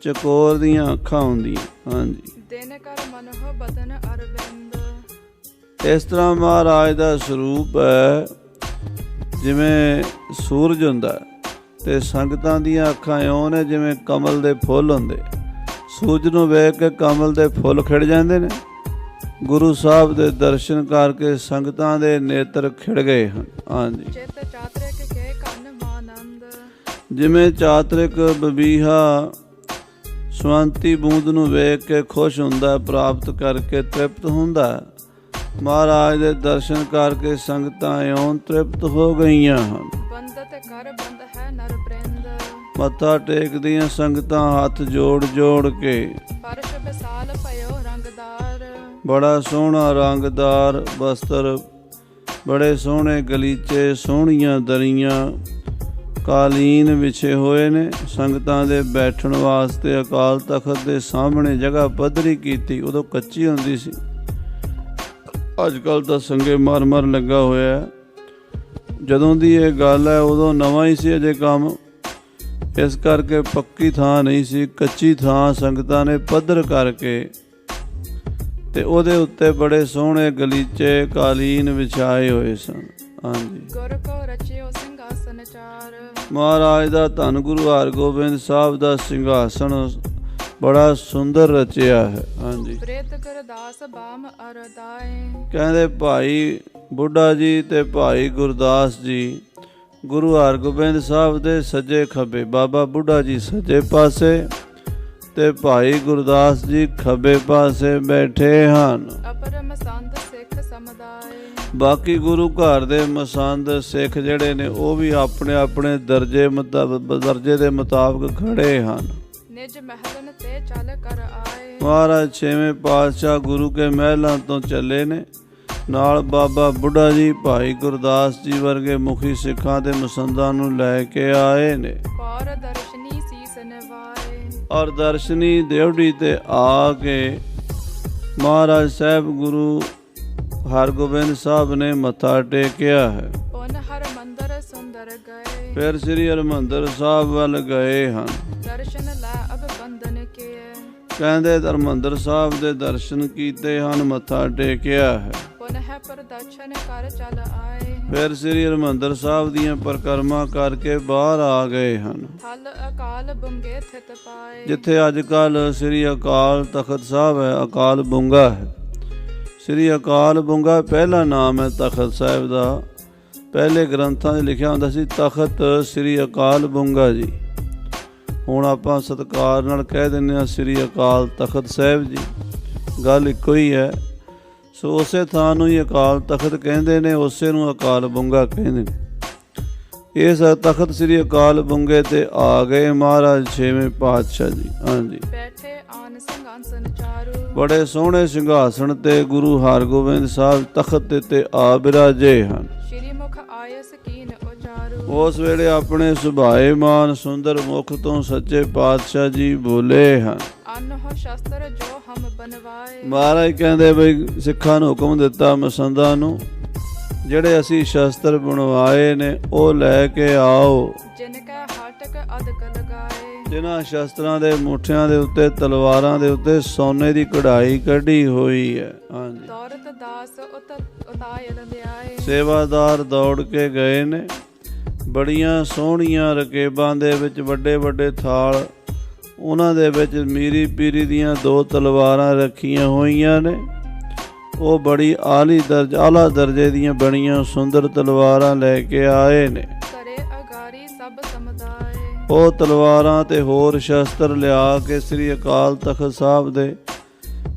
ਚਕੋਰ ਦੀਆਂ ਅੱਖਾਂ ਹੁੰਦੀਆਂ। ਹਾਂਜੀ, ਦਿਨ ਕਰ ਮਨਹੁ ਬਦਨ ਅਰਵਿੰਦ। ਇਸ ਤਰ੍ਹਾਂ ਮਹਾਰਾਜ ਦਾ ਸਰੂਪ ਹੈ ਜਿਵੇਂ ਸੂਰਜ ਹੁੰਦਾ ਤੇ ਸੰਗਤਾਂ ਦੀਆਂ ਅੱਖਾਂ ਇਉਂ ਨੇ ਜਿਵੇਂ ਕਮਲ ਦੇ ਫੁੱਲ ਹੁੰਦੇ। ਸੂਰਜ ਨੂੰ ਵੇਖ ਕੇ ਕਮਲ ਦੇ ਫੁੱਲ ਖਿੜ ਜਾਂਦੇ ਨੇ। ਗੁਰੂ ਸਾਹਿਬ ਦੇ ਦਰਸ਼ਨ ਕਰਕੇ ਸੰਗਤਾਂ ਦੇ ਨੇਤਰ ਖਿੜ ਗਏ ਹਨ। ਹਾਂਜੀ, ਚਿਤ ਚਾਤਰਿਕ ਕੇ ਕੰਨ ਮਾਨੰਦ। ਜਿਵੇਂ ਚਾਤਰਿਕ ਬਬੀਹਾ ਸਵੰਤੀ ਬੂੰਦ ਨੂੰ ਵੇਖ ਕੇ ਖੁਸ਼ ਹੁੰਦਾ, ਪ੍ਰਾਪਤ ਕਰਕੇ ਤ੍ਰਿਪਤ ਹੁੰਦਾ। ਮਹਾਰਾਜ ਦੇ ਦਰਸ਼ਨ ਕਰਕੇ ਸੰਗਤਾਂ ਇਉਂ ਤ੍ਰਿਪਤ ਹੋ ਗਈਆਂ ਹਨ। ਬੰਦਤ ਕਰ ਬੰਦ ਹੈ ਨਰ ਬ੍ਰਿੰਦ। ਮੱਥਾ ਟੇਕਦੀਆਂ ਸੰਗਤਾਂ ਹੱਥ ਜੋੜ ਜੋੜ ਕੇ। ਫਰਸ਼ ਵਿਸਾਲ ਭਇਓ ਰੰਗਦਾਰ। ਬੜਾ ਸੋਹਣਾ ਰੰਗਦਾਰ ਬਸਤਰ, ਬੜੇ ਸੋਹਣੇ ਗਲੀਚੇ, ਸੋਹਣੀਆਂ ਦਰੀਆਂ, ਕਾਲੀਨ ਵਿਛੇ ਹੋਏ ਨੇ। ਸੰਗਤਾਂ ਦੇ ਬੈਠਣ ਵਾਸਤੇ ਅਕਾਲ ਤਖਤ ਦੇ ਸਾਹਮਣੇ ਜਗ੍ਹਾ ਪੱਧਰੀ ਕੀਤੀ। ਉਦੋਂ ਕੱਚੀ ਹੁੰਦੀ ਸੀ, ਅੱਜ ਕੱਲ੍ਹ ਤਾਂ ਸੰਗੇ ਮਰਮਰ ਲੱਗਾ ਹੋਇਆ। ਜਦੋਂ ਦੀ ਇਹ ਗੱਲ ਹੈ ਉਦੋਂ ਨਵਾਂ ਹੀ ਸੀ ਅਜੇ ਕੰਮ, ਇਸ ਕਰਕੇ ਪੱਕੀ ਥਾਂ ਨਹੀਂ ਸੀ, ਕੱਚੀ ਥਾਂ ਸੰਗਤਾਂ ਨੇ ਪੱਧਰ ਕਰਕੇ ਤੇ ਉਹਦੇ ਉੱਤੇ ਬੜੇ ਸੋਹਣੇ ਗਲੀਚੇ ਕਾਲੀਨ ਵਿਛਾਏ ਹੋਏ ਸਨ। ਹਾਂਜੀ, ਗੁਰ ਕੋ ਰਚਿਓ ਸਿੰਘਾਸਨ ਚਾਰ। ਮਹਾਰਾਜ ਦਾ ਧੰਨ ਗੁਰੂ ਹਰਗੋਬਿੰਦ ਸਾਹਿਬ ਦਾ ਸਿੰਘਾਸਨ ਬੜਾ ਸੁੰਦਰ ਰਚਿਆ ਹੈ। ਹਾਂਜੀ, ਪ੍ਰੀਤ ਗੁਰਦਾਸ ਬਾਮ ਅਰਦਾਏ। ਕਹਿੰਦੇ ਭਾਈ ਬੁੱਢਾ ਜੀ ਤੇ ਭਾਈ ਗੁਰਦਾਸ ਜੀ ਗੁਰੂ ਹਰਗੋਬਿੰਦ ਸਾਹਿਬ ਦੇ ਸੱਜੇ ਖੱਬੇ, ਬਾਬਾ ਬੁੱਢਾ ਜੀ ਸੱਜੇ ਪਾਸੇ ਤੇ ਭਾਈ ਗੁਰਦਾਸ ਜੀ ਖੱਬੇ ਪਾਸੇ ਬੈਠੇ ਹਨ। ਅਪਰ ਮਸੰਦ ਸਿੱਖ ਸਮੁਦਾਏ। ਬਾਕੀ ਗੁਰੂ ਘਰ ਦੇ ਮਸੰਦ ਸਿੱਖ ਜਿਹੜੇ ਨੇ ਉਹ ਵੀ ਆਪਣੇ ਆਪਣੇ ਦਰਜੇ ਦੇ ਮੁਤਾਬਕ ਖੜੇ ਹਨ। ਨਿਜ ਮਹਿਲਨ ਤੇ ਚੱਲ ਕਰ ਆਏ। ਮਹਾਰਾਜ ਛੇਵੇਂ ਪਾਤਸ਼ਾਹ ਗੁਰੂ ਕੇ ਮਹਿਲਾਂ ਤੋਂ ਚੱਲੇ ਨੇ, ਨਾਲ ਬਾਬਾ ਬੁੱਢਾ ਜੀ ਭਾਈ ਗੁਰਦਾਸ ਜੀ ਵਰਗੇ ਮੁਖੀ ਸਿੱਖਾਂ ਦੇ ਮਸੰਦਾਂ ਨੂੰ ਲੈ ਕੇ ਆਏ ਨੇ। ਔਰ ਦਰਸ਼ਨੀ ਸੀਸ ਨਿਵਾਏ। ਔਰ ਦਰਸ਼ਨੀ ਦੇਵੜੀ ਤੇ ਆ ਕੇ ਮਹਾਰਾਜ ਸਾਹਿਬ ਗੁਰੂ ਹਰਗੋਬਿੰਦ ਸਾਹਿਬ ਨੇ ਮੱਥਾ ਟੇਕਿਆ ਹੈ। ਪੁਨ ਹਰਮੰਦਰ ਸੁੰਦਰ ਗਏ। ਫਿਰ ਸ੍ਰੀ ਹਰਿਮੰਦਰ ਸਾਹਿਬ ਵੱਲ ਗਏ ਹਨ। ਦਰਸ਼ਨ ਲੈ ਅਬ ਬੰਧਨ ਕੇ। ਕਹਿੰਦੇ ਹਰਿਮੰਦਰ ਸਾਹਿਬ ਦੇ ਦਰਸ਼ਨ ਕੀਤੇ ਹਨ, ਮੱਥਾ ਟੇਕਿਆ ਹੈ। ਪੁਨ ਹੈ ਪ੍ਰਦਰਸ਼ਨ ਕਰ ਚੱਲ ਆਏ। ਫਿਰ ਸ੍ਰੀ ਹਰਿਮੰਦਰ ਸਾਹਿਬ ਦੀਆਂ ਪਰਿਕਰਮਾ ਕਰਕੇ ਬਾਹਰ ਆ ਗਏ ਹਨ। ਹਲ ਅਕਾਲ ਬੁੰਗੇ ਥਿਤ ਪਾਏ। ਜਿੱਥੇ ਅੱਜ ਕੱਲ੍ਹ ਸ੍ਰੀ ਅਕਾਲ ਤਖਤ ਸਾਹਿਬ ਹੈ, ਅਕਾਲ ਬੁੰਗਾ ਹੈ। ਸ੍ਰੀ ਅਕਾਲ ਬੁੰਗਾ ਪਹਿਲਾ ਨਾਮ ਹੈ ਤਖਤ ਸਾਹਿਬ ਦਾ। ਪਹਿਲੇ ਗ੍ਰੰਥਾਂ 'ਚ ਲਿਖਿਆ ਹੁੰਦਾ ਸੀ ਤਖਤ ਸ੍ਰੀ ਅਕਾਲ ਬੁੰਗਾ ਜੀ। ਹੁਣ ਆਪਾਂ ਸਤਿਕਾਰ ਨਾਲ ਕਹਿ ਦਿੰਦੇ ਹਾਂ ਸ੍ਰੀ ਅਕਾਲ ਤਖਤ ਸਾਹਿਬ ਜੀ, ਗੱਲ ਇੱਕੋ ਹੀ ਹੈ। ਸੋ ਉਸੇ ਥਾਂ ਨੂੰ ਹੀ ਅਕਾਲ ਤਖਤ ਕਹਿੰਦੇ ਨੇ, ਉਸੇ ਨੂੰ ਅਕਾਲ ਬੁੰਗਾ ਕਹਿੰਦੇ ਨੇ। ਇਸ ਤਖਤ ਸ੍ਰੀ ਅਕਾਲ ਬੁੰਗੇ ਤੇ ਆ ਗਏ ਮਹਾਰਾਜ ਛੇਵੇਂ ਪਾਤਸ਼ਾਹ ਜੀ। ਹਾਂਜੀ, ਬੈਠੇ ਆਨ ਸਿੰਘਾਸਨ ਚਾਰੂ। ਬੜੇ ਸੋਹਣੇ ਸਿੰਘਾਸਣ ਤੇ ਗੁਰੂ ਹਰਗੋਬਿੰਦ ਸਾਹਿਬ ਤਖਤ ਤੇ ਆ ਬਿਰਾਜੇ ਹਨ। ਸ਼੍ਰੀ ਮੁਖ ਆਏ ਸਕੀਨ ਉਚਾਰੂ। ਉਸ ਵੇਲੇ ਆਪਣੇ ਸੁਭਾਏਮਾਨ ਸੁੰਦਰ ਮੁਖ ਤੋਂ ਸੱਚੇ ਪਾਤਸ਼ਾਹ ਜੀ ਬੋਲੇ ਹਨ। ਅਨਹੁ ਸ਼ਸਤਰ ਜੋ ਹਮ ਬਨਵਾਏ। ਮਹਾਰਾਜ ਕਹਿੰਦੇ ਬਈ ਸਿੱਖਾਂ ਨੂੰ ਹੁਕਮ ਦਿੱਤਾ ਮਸੰਦਾਂ ਨੂੰ, ਜਿਹੜੇ ਅਸੀਂ ਸ਼ਸਤਰ ਬਣਵਾਏ ਨੇ ਉਹ ਲੈ ਕੇ ਆਓ। ਜਿਨ ਕੈ ਹਾਟਕ ਅਦਕ ਲਗਾਏ। ਜਿਨ੍ਹਾਂ ਸ਼ਸਤਰਾਂ ਦੇ ਮੁੱਠਿਆਂ ਦੇ ਉੱਤੇ ਤਲਵਾਰਾਂ ਦੇ ਉੱਤੇ ਸੋਨੇ ਦੀ ਕਢਾਈ ਕੱਢੀ ਹੋਈ ਹੈ। ਹਾਂਜੀ, ਦੌਰਤ ਦਾਸ ਉਤਾਇਲ ਲਿਆਏ। ਸੇਵਾਦਾਰ ਦੌੜ ਕੇ ਗਏ ਨੇ। ਬੜੀਆਂ ਸੋਹਣੀਆਂ ਰਕੇਬਾਂ ਦੇ ਵਿੱਚ ਵੱਡੇ ਵੱਡੇ ਥਾਲ, ਉਹਨਾਂ ਦੇ ਵਿੱਚ ਮੀਰੀ ਪੀਰੀ ਦੀਆਂ 2 ਤਲਵਾਰਾਂ ਰੱਖੀਆਂ ਹੋਈਆਂ ਨੇ। ਉਹ ਬੜੀ ਆਲਾ ਦਰਜੇ ਦੀਆਂ ਬਣੀਆਂ ਸੁੰਦਰ ਤਲਵਾਰਾਂ ਲੈ ਕੇ ਆਏ ਨੇ। ਕਰੇ ਅਗਾਰੀ ਸਭ ਸਮੁਦਾਏ। ਉਹ ਤਲਵਾਰਾਂ ਤੇ ਹੋਰ ਸ਼ਸਤਰ ਲਿਆ ਕੇ ਸ੍ਰੀ ਅਕਾਲ ਤਖਤ ਸਾਹਿਬ ਦੇ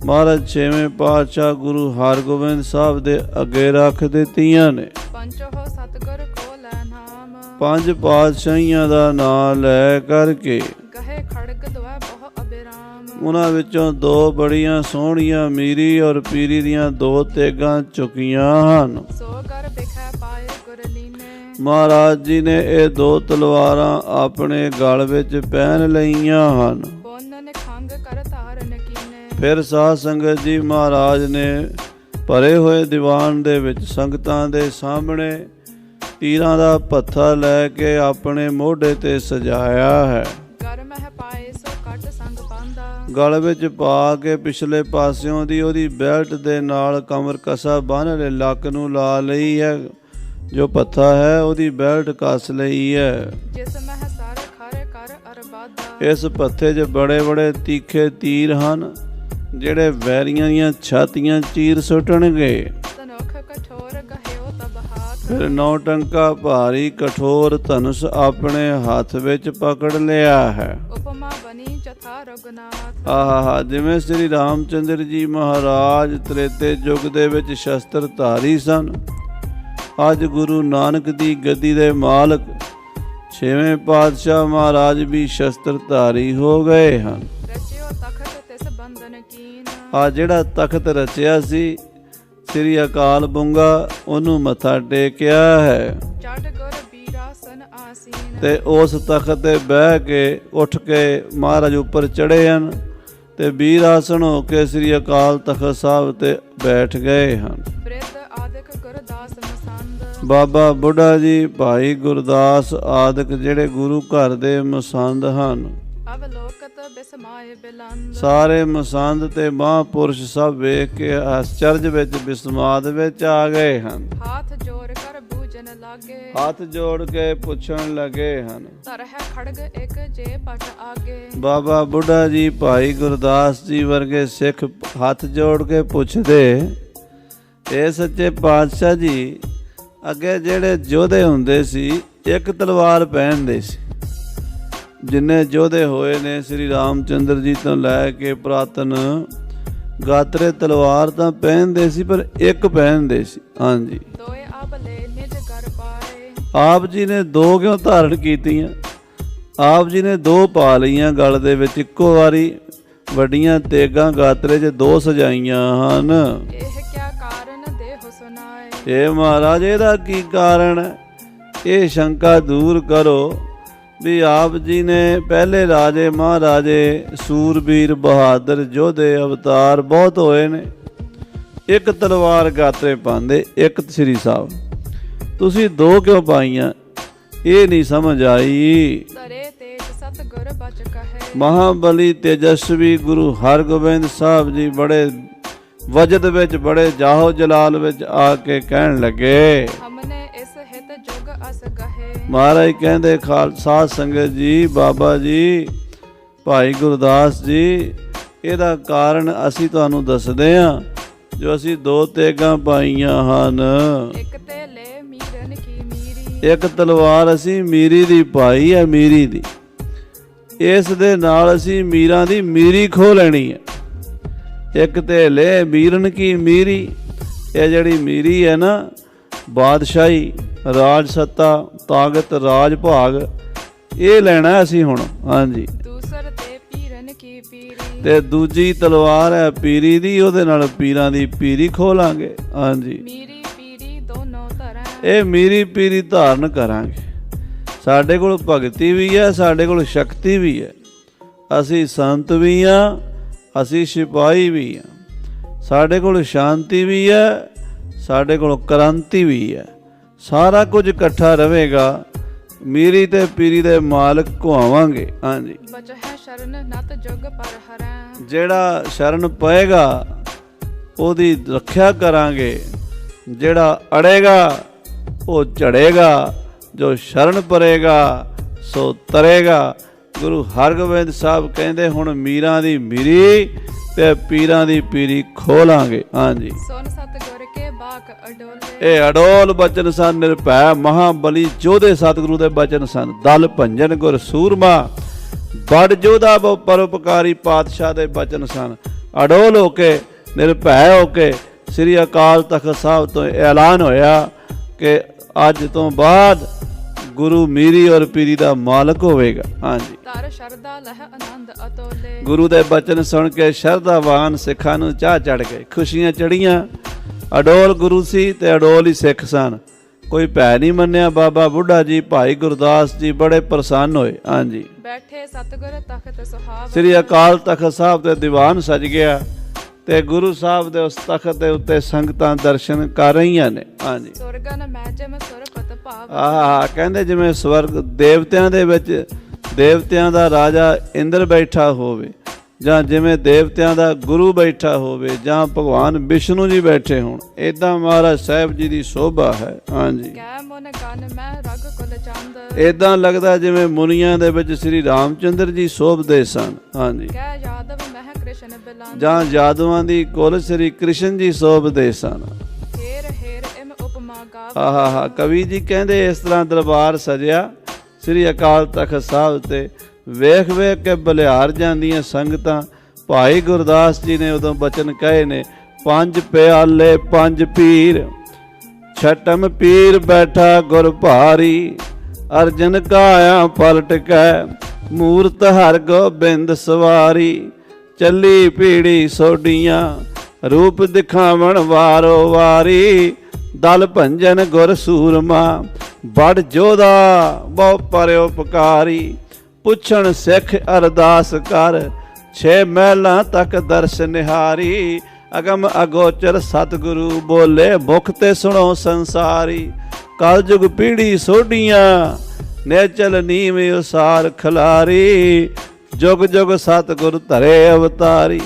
ਮਹਾਰਾਜ ਛੇਵੇਂ ਪਾਤਸ਼ਾਹ ਗੁਰੂ ਹਰਗੋਬਿੰਦ ਸਾਹਿਬ ਦੇ ਅੱਗੇ ਰੱਖ ਦਿੱਤੀਆਂ ਨੇ। ਪੰਚੋ ਸਤਿਗੁਰ ਕੋ ਲੈ ਨਾਮ। 5 ਪਾਤਸ਼ਾਹੀਆਂ ਦਾ ਨਾਮ ਲੈ ਕਰਕੇ ਗਹੇ ਖੜਗ ਦਵੈ ਬਹੁ ਅਬਿਰਾਮ। ਉਹਨਾਂ ਵਿੱਚੋਂ 2 ਬੜੀਆਂ ਸੋਹਣੀਆਂ ਮੀਰੀ ਔਰ ਪੀਰੀ ਦੀਆਂ 2 ਤੇਗਾਂ ਚੁੱਕੀਆਂ ਹਨ। ਸੋ ਕਰ ਬਿਖੈ ਪਾਏ ਗੁਰ ਲੀਨੇ। ਮਹਾਰਾਜ ਜੀ ਨੇ ਇਹ 2 ਤਲਵਾਰਾਂ ਆਪਣੇ ਗਲ ਵਿੱਚ ਪਹਿਨ ਲਈਆਂ ਹਨ। ਪੁੰਨ ਖੰਗ ਕਰ ਧਾਰਨ ਕੀਨੇ। ਫਿਰ ਸਾਧ ਸੰਗਤ ਜੀ ਮਹਾਰਾਜ ਨੇ ਭਰੇ ਹੋਏ ਦੀਵਾਨ ਦੇ ਵਿੱਚ ਸੰਗਤਾਂ ਦੇ ਸਾਹਮਣੇ ਤੀਰਾਂ ਦਾ ਭੱਥਾ ਲੈ ਕੇ ਆਪਣੇ ਮੋਢੇ ਤੇ ਸਜਾਇਆ ਹੈ। ਕਰ ਮਹਿ ਪਾਏ ਸੋ ਕੱਟ ਸੰਗ ਪਾਂਦਾ। ਗਲ ਵਿੱਚ ਪਾ ਕੇ ਪਿਛਲੇ ਪਾਸਿਓਂ ਦੀ ਉਹਦੀ ਬੈਲਟ ਦੇ ਨਾਲ ਕਮਰ ਕਸਾ ਬੰਨ੍ਹ ਲੈ, ਲੱਕ ਨੂੰ ਲਾ ਲਈ ਹੈ। ਜੋ ਪੱਥਾ ਹੈ ਉਹਦੀ ਬੈਲਟ ਕੱਸ ਲਈ ਹੈ। ਜਿਸ ਮਹਿ ਸਰ ਖਰ ਕਰ ਅਰਬਾਦਾ। ਇਸ ਪੱਥੇ 'ਚ ਬੜੇ ਬੜੇ ਤੀਖੇ ਤੀਰ ਹਨ, ਜਿਹੜੇ ਵੈਰੀਆਂ ਦੀਆਂ ਛਾਤੀਆਂ ਚੀਰ ਸੁੱਟਣਗੇ। ਤਨੁਖ ਕਠੋਰ ਗਹਿਓ ਤਬ ਹਾਥ। ਫਿਰ 9 ਟੰਕਾ ਭਾਰੀ ਕਠੋਰ ਧਨੁਸ਼ ਆਪਣੇ ਹੱਥ ਵਿੱਚ ਪਕੜ ਲਿਆ ਹੈ। ਉਪਮਾ ਬਣੀ ਜਥਾ ਰਘੁਨਾਥ। ਆਹਾ, ਜਿਵੇਂ ਸ੍ਰੀ ਰਾਮਚੰਦਰ ਜੀ ਮਹਾਰਾਜ ਤ੍ਰੇਤੇ ਯੁੱਗ ਦੇ ਵਿੱਚ ਸ਼ਸਤਰ ਧਾਰੀ ਸਨ, ਅੱਜ ਗੁਰੂ ਨਾਨਕ ਦੀ ਗੱਦੀ ਦੇ ਮਾਲਕ ਛੇਵੇਂ ਪਾਤਸ਼ਾਹ ਮਹਾਰਾਜ ਵੀ ਸ਼ਸਤਰ ਧਾਰੀ ਹੋ ਗਏ ਹਨ। ਰਚਿਓ ਤਖਤ ਤਿਸ ਬੰਧਨ ਕੀਨ। ਆ ਜਿਹੜਾ ਤਖਤ ਰਚਿਆ ਸੀ ਸ੍ਰੀ ਅਕਾਲ ਬੁੰਗਾ, ਉਹਨੂੰ ਮੱਥਾ ਟੇਕਿਆ ਹੈ ਚੜ ਗੁਰ ਬੀਰਾਸਨ ਆਸੀਨ। ਤੇ ਉਸ ਤਖਤ ਤੇ ਬਹਿ ਕੇ ਉੱਠ ਕੇ ਮਹਾਰਾਜ ਉੱਪਰ ਚੜ੍ਹੇ ਹਨ ਤੇ ਬੀਰ ਆਸਣ ਹੋ ਕੇ ਸ੍ਰੀ ਅਕਾਲ ਤਖਤ ਸਾਹਿਬ ਤੇ ਬੈਠ ਗਏ ਹਨ। ਬ੍ਰਿਧ ਆਦਿਕ ਗੁਰਦਾਸ ਮਸੰਦ। ਬਾਬਾ ਬੁੱਢਾ ਜੀ, ਭਾਈ ਗੁਰਦਾਸ ਆਦਿਕ ਜਿਹੜੇ ਗੁਰੂ ਘਰ ਦੇ ਮਸੰਦ ਹਨ, ਅਵਲੋਕਤ ਬਿਸਮਾਏ ਬਿਲੰਦ। ਸਾਰੇ ਮਸੰਦ ਤੇ ਮਹਾਂਪੁਰਸ਼ ਸਭ ਵੇਖ ਕੇ ਆਸ਼ਚਰਜ ਵਿੱਚ ਬਿਸਮਾਦ ਵਿੱਚ ਆ ਗਏ ਹਨ। ਹਾਥ ਜੋੜ ਕਰ ਬੂਝਣ ਲਾਗੇ, ਹੱਥ ਜੋੜ ਕੇ ਪੁੱਛਣ ਲੱਗੇ ਹਨ, ਤਰਹਿ ਖੜਗ ਇੱਕ ਜੇ ਪਟ ਆਗੇ। ਬਾਬਾ ਬੁੱਢਾ ਜੀ, ਭਾਈ ਗੁਰਦਾਸ ਜੀ ਵਰਗੇ ਸਿੱਖ ਹੱਥ ਜੋੜ ਕੇ ਪੁੱਛਦੇ, ਇਹ ਸੱਚੇ ਪਾਤਸ਼ਾਹ ਜੀ, ਅੱਗੇ ਜਿਹੜੇ ਯੋਧੇ ਹੁੰਦੇ ਸੀ ਇੱਕ ਤਲਵਾਰ ਪਹਿਨਦੇ ਸੀ। ਜਿੰਨੇ ਯੋਧੇ ਹੋਏ ਨੇ ਸ੍ਰੀ ਰਾਮਚੰਦਰ ਜੀ ਤੋਂ ਲੈ ਕੇ ਪੁਰਾਤਨ ਗਾਤਰੇ ਤਲਵਾਰ ਤਾਂ ਪਹਿਨਦੇ ਸੀ, ਪਰ ਇੱਕ ਪਹਿਨਦੇ ਸੀ। ਹਾਂਜੀ, ਦੋਏ ਆਬਲੇ ਨਿਜ ਘਰ ਪਾਏ। ਆਪ ਜੀ ਨੇ ਦੋ ਕਿਉਂ ਧਾਰਨ ਕੀਤੀਆਂ? ਆਪ ਜੀ ਨੇ ਦੋ ਪਾ ਲਈਆਂ ਗਲ ਦੇ ਵਿੱਚ ਇੱਕੋ ਵਾਰੀ। ਵੱਡੀਆਂ ਤੇਗਾਂ ਗਾਤਰੇ 'ਚ ਦੋ ਸਜਾਈਆਂ ਹਨ। ਇਹ ਕਿਆ ਕਾਰਨ ਦੇਹੁ ਸੁਨਾਏ। ਇਹ ਮਹਾਰਾਜ, ਇਹਦਾ ਕੀ ਕਾਰਨ ਹੈ? ਇਹ ਸ਼ੰਕਾ ਦੂਰ ਕਰੋ ਵੀ ਆਪ ਜੀ ਨੇ ਪਹਿਲੇ ਰਾਜੇ ਮਹਾਰਾਜੇ ਸੂਰਬੀਰ ਬਹਾਦਰ ਯੋਧੇ ਅਵਤਾਰ ਬਹੁਤ ਹੋਏ ਨੇ, ਇੱਕ ਤਲਵਾਰ ਗਾਤਰੇ ਪਾਉਂਦੇ, ਇੱਕ ਸ੍ਰੀ ਸਾਹਿਬ, ਤੁਸੀਂ ਦੋ ਕਿਉਂ ਪਾਈਆਂ? ਇਹ ਨਹੀਂ ਸਮਝ ਆਈ। ਤਰੇ ਤੇਜ ਸਤਿਗੁਰ ਬਚ ਕਹੇ। ਮਹਾਬਲੀ ਤੇਜਸਵੀ ਗੁਰੂ ਹਰਗੋਬਿੰਦ ਸਾਹਿਬ ਜੀ ਬੜੇ ਵਜਦ ਵਿੱਚ, ਬੜੇ ਜਾਹੋ ਜਲਾਲ ਵਿੱਚ ਆ ਕੇ ਕਹਿਣ ਲੱਗੇ, ਹਮਨੇ ਇਸ ਹਿਤ ਜੁਗ ਅਸ ਗਹੇ। ਮਹਾਰਾਜ ਕਹਿੰਦੇ, ਖਾਲਸਾ ਸੰਗਤ ਜੀ, ਬਾਬਾ ਜੀ, ਭਾਈ ਗੁਰਦਾਸ ਜੀ, ਇਹਦਾ ਕਾਰਨ ਅਸੀਂ ਤੁਹਾਨੂੰ ਦੱਸਦੇ ਹਾਂ। ਜੋ ਅਸੀਂ ਦੋ ਤੇਗਾਂ ਪਾਈਆਂ ਹਨ, ਇੱਕ ਤੇ ਲੈ ਮੀਰਨ ਕੀ ਮੀਰੀ। ਇੱਕ ਤਲਵਾਰ ਅਸੀਂ ਮੀਰੀ ਦੀ ਪਾਈ ਹੈ, ਮੀਰੀ ਦੀ। ਇਸ ਦੇ ਨਾਲ ਅਸੀਂ ਮੀਰਾਂ ਦੀ ਮੀਰੀ ਖੋਹ ਲੈਣੀ ਹੈ। ਇੱਕ ਤੇ ਲੈ ਮੀਰਨ ਕੀ ਮੀਰੀ, ਇਹ ਜਿਹੜੀ ਮੀਰੀ ਹੈ ਨਾ, ਬਾਦਸ਼ਾਹੀ, ਰਾਜ ਸੱਤਾ, ਤਾਕਤ, ਰਾਜ ਭਾਗ, ਇਹ ਲੈਣਾ ਅਸੀਂ ਹੁਣ। ਹਾਂਜੀ, ਦੂਸਰ ਤੇ ਪੀਰਨ ਕੀ ਪੀਰੀ। ਤੇ ਦੂਜੀ ਤਲਵਾਰ ਹੈ ਪੀਰੀ ਦੀ, ਉਹਦੇ ਨਾਲ ਪੀਰਾਂ ਦੀ ਪੀਰੀ ਖੋਹ ਲਾਂਗੇ। ਹਾਂਜੀ, ਮੀਰੀ ਪੀਰੀ ਦੋਨੋਂ ਧਰਾਂ। ਇਹ ਮੀਰੀ ਪੀਰੀ ਧਾਰਨ ਕਰਾਂਗੇ। ਸਾਡੇ ਕੋਲ ਭਗਤੀ ਵੀ ਹੈ, ਸਾਡੇ ਕੋਲ ਸ਼ਕਤੀ ਵੀ ਹੈ। ਅਸੀਂ ਸੰਤ ਵੀ ਹਾਂ, ਅਸੀਂ ਸਿਪਾਹੀ ਵੀ ਹਾਂ। ਸਾਡੇ ਕੋਲ ਸ਼ਾਂਤੀ ਵੀ ਹੈ, ਸਾਡੇ ਕੋਲ ਕ੍ਰਾਂਤੀ ਵੀ ਹੈ। ਸਾਰਾ ਕੁਝ ਇਕੱਠਾ ਰਹੇਗਾ। ਮੀਰੀ ਤੇ ਪੀਰੀ ਦੇ ਮਾਲਕ ਕਹਾਵਾਂਗੇ। ਹਾਂਜੀ, ਬਚ ਹੈ ਸ਼ਰਨ ਨਤ ਜੁਗ ਪਰ ਹਰੈ। ਜਿਹੜਾ ਸ਼ਰਨ ਪਏਗਾ ਉਹਦੀ ਰੱਖਿਆ ਕਰਾਂਗੇ, ਜਿਹੜਾ ਅੜੇਗਾ ਉਹ ਝੜੇਗਾ, ਜੋ ਸ਼ਰਨ ਪਰੇਗਾ ਸੋ ਤਰੇਗਾ। ਗੁਰੂ ਹਰਗੋਬਿੰਦ ਸਾਹਿਬ ਕਹਿੰਦੇ, ਹੁਣ ਮੀਰਾਂ ਦੀ ਮੀਰੀ ਤੇ ਪੀਰਾਂ ਦੀ ਪੀਰੀ ਖੋਲਾਂਗੇ। ਹਾਂਜੀ, ਸੁਨ ਸਤਿਗੁਰ ਕੇ ਬਾਕ ਅਡੋਲੇ। ਇਹ ਅਡੋਲ ਬਚਨ ਸਨ, ਨਿਰਭੈ ਮਹਾਬਲੀ ਯੋਧੇ ਸਤਿਗੁਰੂ ਦੇ ਬਚਨ ਸਨ। ਦਲ ਭੰਜਨ ਗੁਰ ਸੂਰਮਾ, ਬੜ ਯੋਧਾ ਬਹੁ ਪਰਉਪਕਾਰੀ ਪਾਤਸ਼ਾਹ ਦੇ ਬਚਨ ਸਨ। ਅਡੋਲ ਹੋ ਕੇ, ਨਿਰਭੈ ਹੋ ਕੇ ਸ੍ਰੀ ਅਕਾਲ ਤਖਤ ਸਾਹਿਬ ਤੋਂ ਐਲਾਨ ਹੋਇਆ ਕਿ ਅੱਜ ਤੋਂ ਬਾਅਦ ਗੁਰੂ ਮੀਰੀ ਔਰ ਪੀਰੀ ਦਾ ਮਾਲਕ ਹੋਵੇਗਾ। ਹਾਂਜੀ, ਧਰ ਸ਼ਰਧਾ ਲਹਿ ਆਨੰਦ ਅਤੋਲੇ। ਗੁਰੂ ਦੇ ਬਚਨ ਸੁਣ ਕੇ ਸ਼ਰਧਾਵਾਨ ਸਿੱਖਾਂ ਨੂੰ ਚਾਹ ਚੜ ਗਏ, ਖੁਸ਼ੀਆਂ ਚੜੀਆਂ। ਅਡੋਲ ਗੁਰੂ ਸੀ ਤੇ ਅਡੋਲ ਹੀ ਸਿੱਖ ਸਨ। ਕੋਈ ਭੈ ਨਹੀਂ ਮੰਨਿਆ। ਬਾਬਾ ਬੁੱਢਾ ਜੀ, ਭਾਈ ਗੁਰਦਾਸ ਜੀ ਬੜੇ ਪ੍ਰਸੰਨ ਹੋਏ। ਹਾਂਜੀ, ਬੈਠੇ ਸਤਿਗੁਰ ਤਖਤ ਸੁਹਾਵ। ਸ੍ਰੀ ਅਕਾਲ ਤਖਤ ਸਾਹਿਬ ਤੇ ਦੀਵਾਨ ਸਜ ਗਿਆ ਤੇ ਗੁਰੂ ਸਾਹਿਬ ਦੇ ਉਸ ਤਖਤ ਦੇ ਉੱਤੇ ਸੰਗਤਾਂ ਦਰਸ਼ਨ ਕਰ ਰਹੀਆਂ ਨੇ। ਹਾਂਜੀ, ਸੁਰਗਨ ਮੈਜਮ ਸੁਰਪਤ ਭਾਵ। ਕਹਿੰਦੇ ਜਿਵੇਂ ਸਵਰਗ ਦੇਵਤਿਆਂ ਦੇ ਵਿੱਚ ਦੇਵਤਿਆਂ ਦਾ ਰਾਜਾ ਇੰਦਰ ਬੈਠਾ ਹੋਵੇ, ਜਾਂ ਜਿਵੇਂ ਦੇਵਤਿਆਂ ਦਾ ਗੁਰੂ ਬੈਠਾ ਹੋਵੇ, ਜਾਂ ਭਗਵਾਨ ਵਿਸ਼ਨੂੰ ਜੀ ਬੈਠੇ ਹੋਣ, ਇਦਾਂ ਮਹਾਰਾਜ ਸਾਹਿਬ ਜੀ ਦੀ ਸ਼ੋਭਾ ਹੈ। ਹਾਂਜੀ, ਕੈ ਮਨ ਗਨ ਮੈਂ ਰਗ ਕੁਲ ਚੰਦ। ਇਦਾਂ ਲੱਗਦਾ ਜਿਵੇਂ ਮੁਨੀਆਂ ਦੇ ਵਿੱਚ ਸ੍ਰੀ ਰਾਮਚੰਦਰ ਜੀ ਸ਼ੋਭਦੇ ਸਨ। ਹਾਂਜੀ, ਕੈ ਯਾਦਵ ਮਹਿ ਕ੍ਰਿਸ਼ਨ ਬਿਲੰਦ। ਜਾਂ ਯਾਦਵਾਂ ਦੀ ਕੁਲ ਸ੍ਰੀ ਕ੍ਰਿਸ਼ਨ ਜੀ ਸ਼ੋਭਦੇ ਸਨ। ਹੇਰ ਹੇਰ ਇਮ ਉਪਮਾ ਗਾਵ। ਆਹਾ, ਕਵੀ ਜੀ ਕਹਿੰਦੇ ਇਸ ਤਰ੍ਹਾਂ ਦਰਬਾਰ ਸਜਿਆ ਸ੍ਰੀ ਅਕਾਲ ਤਖਤ ਸਾਹਿਬ ਤੇ। ਵੇਖ ਵੇਖ ਕੇ ਬਲਿਹਾਰ ਜਾਂਦੀਆਂ ਸੰਗਤਾਂ। ਭਾਈ ਗੁਰਦਾਸ ਜੀ ਨੇ ਉਦੋਂ ਬਚਨ ਕਹੇ ਨੇ, ਪੰਜ ਪਿਆਲੇ ਪੰਜ ਪੀਰ, ਛਟਮ ਪੀਰ ਬੈਠਾ ਗੁਰ ਭਾਰੀ, ਅਰਜਨ ਕਾਇਆ ਪਲਟ ਕੈ, ਮੂਰਤ ਹਰ ਗੋਬਿੰਦ ਸਵਾਰੀ, ਚੱਲੀ ਪੀੜੀ ਸੋਡੀਆਂ, ਰੂਪ ਦਿਖਾਵਣ ਵਾਰੋ ਵਾਰੀ, ਦਲ ਭੰਜਨ ਗੁਰ ਸੂਰਮਾ, ਬੜ ਜੋਧਾ ਬਹੁ ਪਰਉਪਕਾਰੀ, ਪੁੱਛਣ ਸਿੱਖ ਅਰਦਾਸ ਕਰ, 6 ਮਹਿਲਾਂ ਤੱਕ ਦਰਸ ਨਿਹਾਰੀ, ਅਗਮ ਅਗੋਚਰ ਸਤਿਗੁਰੂ ਬੋਲੇ ਮੁਖ ਤੇ ਸੁਣੋ ਸੰਸਾਰੀ। ਕਲਯੁਗ ਪੀੜੀ ਸੋਢੀਆਂ ਨੇਚਲ ਨੀਮ ਉਸਾਰ ਖਿਲਾਰੀ। ਜੁਗ ਜੁਗ ਸਤਿਗੁਰ ਧਰੇ ਅਵਤਾਰੀ।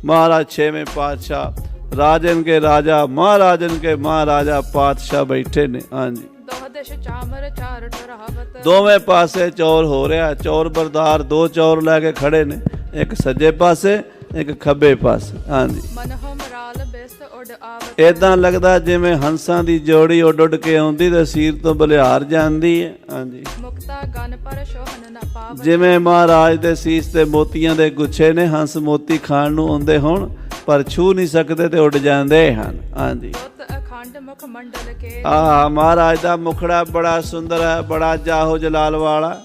ਮਹਾਰਾਜ ਛੇਵੇਂ ਪਾਤਸ਼ਾਹ ਰਾਜਨ ਕੇ ਰਾਜਾ ਮਹਾਰਾਜਨ ਕੇ ਮਹਾਰਾਜਾ ਪਾਤਸ਼ਾਹ ਬੈਠੇ ਨੇ। ਹਾਂਜੀ, ਦੋਹ ਦਿਸ਼ ਚਾਮਰ ਚਾਰ ਟੁਰਾਵਤ। ਦੋਵੇਂ ਪਾਸੇ ਚੌਰ ਹੋ ਰਿਹਾ। ਚੌਰ ਬਰਦਾਰ ਦੋ ਚੌਰ ਲੈ ਕੇ ਖੜੇ ਨੇ, ਇੱਕ ਸੱਜੇ ਪਾਸੇ ਇੱਕ ਖੱਬੇ ਪਾਸੇ। ਹਾਂਜੀ, ਮਨ ਹੋ ਮਰਾਲ ਬਿਸਤ ਉਡ ਆਵਤ। ਏਦਾਂ ਲੱਗਦਾ ਜਿਵੇਂ ਹੰਸਾਂ ਦੀ ਜੋੜੀ ਉੱਡ ਉੱਡ ਕੇ ਆਉਂਦੀ ਤੇ ਸੀਰ ਤੋਂ ਬਲਿਹਾਰ ਜਾਂਦੀ ਹੈ। ਹਾਂਜੀ, ਮੁਕਤਾ ਗਨ ਪਰ ਸ਼ੋਹਨ ਨਾ ਪਾਵਤ। ਜਿਵੇਂ ਮਹਾਰਾਜ ਦੇ ਸੀਸ ਤੇ ਮੋਤੀਆਂ ਦੇ ਗੁੱਛੇ ਨੇ, ਹੰਸ ਮੋਤੀ ਖਾਣ ਨੂੰ ਆਉਂਦੇ ਹੋਣ ਪਰ ਛੂ ਨਹੀਂ ਸਕਦੇ ਤੇ ਉੱਡ ਜਾਂਦੇ ਹਨ। ਹਾਂਜੀ, ਦੁੱਤ ਅਖੰਡ ਮੁਖ ਮੰਡਲ ਕੇ। ਮਹਾਰਾਜ ਦਾ ਮੁਖੜਾ ਬੜਾ ਸੁੰਦਰ ਹੈ, ਬੜਾ ਜਾਹੋ ਜਲਾਲ ਵਾਲਾ।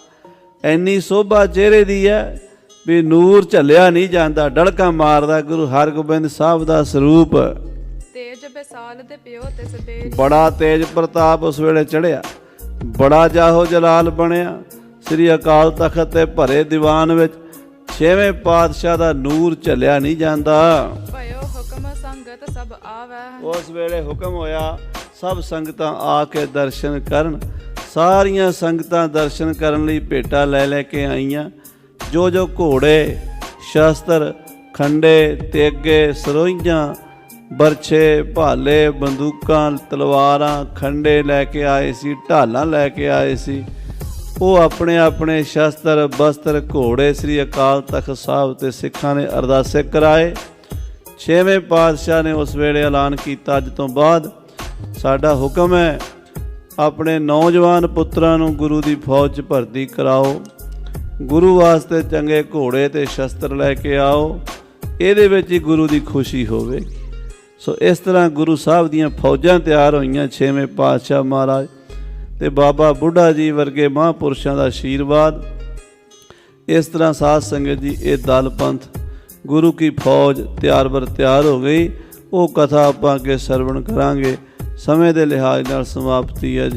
ਇੰਨੀ ਸੋਭਾ ਚਿਹਰੇ ਦੀ ਹੈ ਵੀ ਨੂਰ ਝੱਲਿਆ ਨਹੀਂ ਜਾਂਦਾ, ਡੜਕਾ ਮਾਰਦਾ ਗੁਰੂ ਹਰਗੋਬਿੰਦ ਸਾਹਿਬ ਦਾ ਸਰੂਪ। ਤੇਜ ਬਿਸਾਲ ਦੇ ਪਿਓ ਤਿਸ ਬੇਰੀ। ਬੜਾ ਤੇਜ ਪ੍ਰਤਾਪ ਉਸ ਵੇਲੇ ਚੜਿਆ, ਬੜਾ ਜਾਹੋ ਜਲਾਲ ਬਣਿਆ। ਸ੍ਰੀ ਅਕਾਲ ਤਖਤ ਤੇ ਭਰੇ ਦੀਵਾਨ ਵਿੱਚ ਛੇਵੇਂ ਪਾਤਸ਼ਾਹ ਦਾ ਨੂਰ ਝੱਲਿਆ ਨਹੀਂ ਜਾਂਦਾ। ਭਇਓ ਹੁਕਮ ਸੰਗਤ ਸਭ ਆਵੈ। ਉਸ ਵੇਲੇ ਹੁਕਮ ਹੋਇਆ ਸਭ ਸੰਗਤਾਂ ਆ ਕੇ ਦਰਸ਼ਨ ਕਰਨ। ਸਾਰੀਆਂ ਸੰਗਤਾਂ ਦਰਸ਼ਨ ਕਰਨ ਲਈ ਭੇਟਾ ਲੈ ਲੈ ਕੇ ਆਈਆਂ। ਜੋ ਜੋ ਘੋੜੇ, ਸ਼ਸਤਰ, ਖੰਡੇ, ਤੇਗੇ, ਸਰੋਈਆਂ, ਬਰਛੇ, ਭਾਲੇ, ਬੰਦੂਕਾਂ, ਤਲਵਾਰਾਂ, ਖੰਡੇ ਲੈ ਕੇ ਆਏ ਸੀ, ਢਾਲਾਂ ਲੈ ਕੇ ਆਏ ਸੀ। ਉਹ ਆਪਣੇ ਆਪਣੇ ਸ਼ਸਤਰ, ਬਸਤਰ, ਘੋੜੇ ਸ੍ਰੀ ਅਕਾਲ ਤਖਤ ਸਾਹਿਬ ਤੇ ਸਿੱਖਾਂ ਨੇ ਅਰਦਾਸੇ ਕਰਾਏ। ਛੇਵੇਂ ਪਾਤਸ਼ਾਹ ਨੇ ਉਸ ਵੇਲੇ ਐਲਾਨ ਕੀਤਾ, ਅੱਜ ਤੋਂ ਬਾਅਦ ਸਾਡਾ ਹੁਕਮ ਹੈ ਆਪਣੇ ਨੌਜਵਾਨ ਪੁੱਤਰਾਂ ਨੂੰ ਗੁਰੂ ਦੀ ਫੌਜ 'ਚ ਭਰਤੀ ਕਰਾਓ। ਗੁਰੂ ਵਾਸਤੇ ਚੰਗੇ ਘੋੜੇ ਤੇ ਸ਼ਸਤਰ ਲੈ ਕੇ ਆਓ, ਇਹਦੇ ਵਿੱਚ ਹੀ ਗੁਰੂ ਦੀ ਖੁਸ਼ੀ ਹੋਵੇਗੀ। ਸੋ ਇਸ ਤਰ੍ਹਾਂ ਗੁਰੂ ਸਾਹਿਬ ਦੀਆਂ ਫੌਜਾਂ ਤਿਆਰ ਹੋਈਆਂ। ਛੇਵੇਂ ਪਾਤਸ਼ਾਹ ਮਹਾਰਾਜ ਤੇ ਬਾਬਾ ਬੁੱਢਾ ਜੀ ਵਰਗੇ ਮਹਾਂਪੁਰਸ਼ਾਂ ਦਾ ਆਸ਼ੀਰਵਾਦ। ਇਸ ਤਰ੍ਹਾਂ ਸਾਧ ਸੰਗਤ ਜੀ ਇਹ ਦਲ ਪੰਥ ਗੁਰੂ ਕੀ ਫੌਜ ਤਿਆਰ ਬਰ ਤਿਆਰ ਹੋ ਗਈ। ਉਹ ਕਥਾ ਆਪਾਂ ਅੱਗੇ ਸਰਵਣ ਕਰਾਂਗੇ। ਸਮੇਂ ਦੇ ਲਿਹਾਜ਼ ਨਾਲ ਸਮਾਪਤੀ ਹੈ ਜੀ।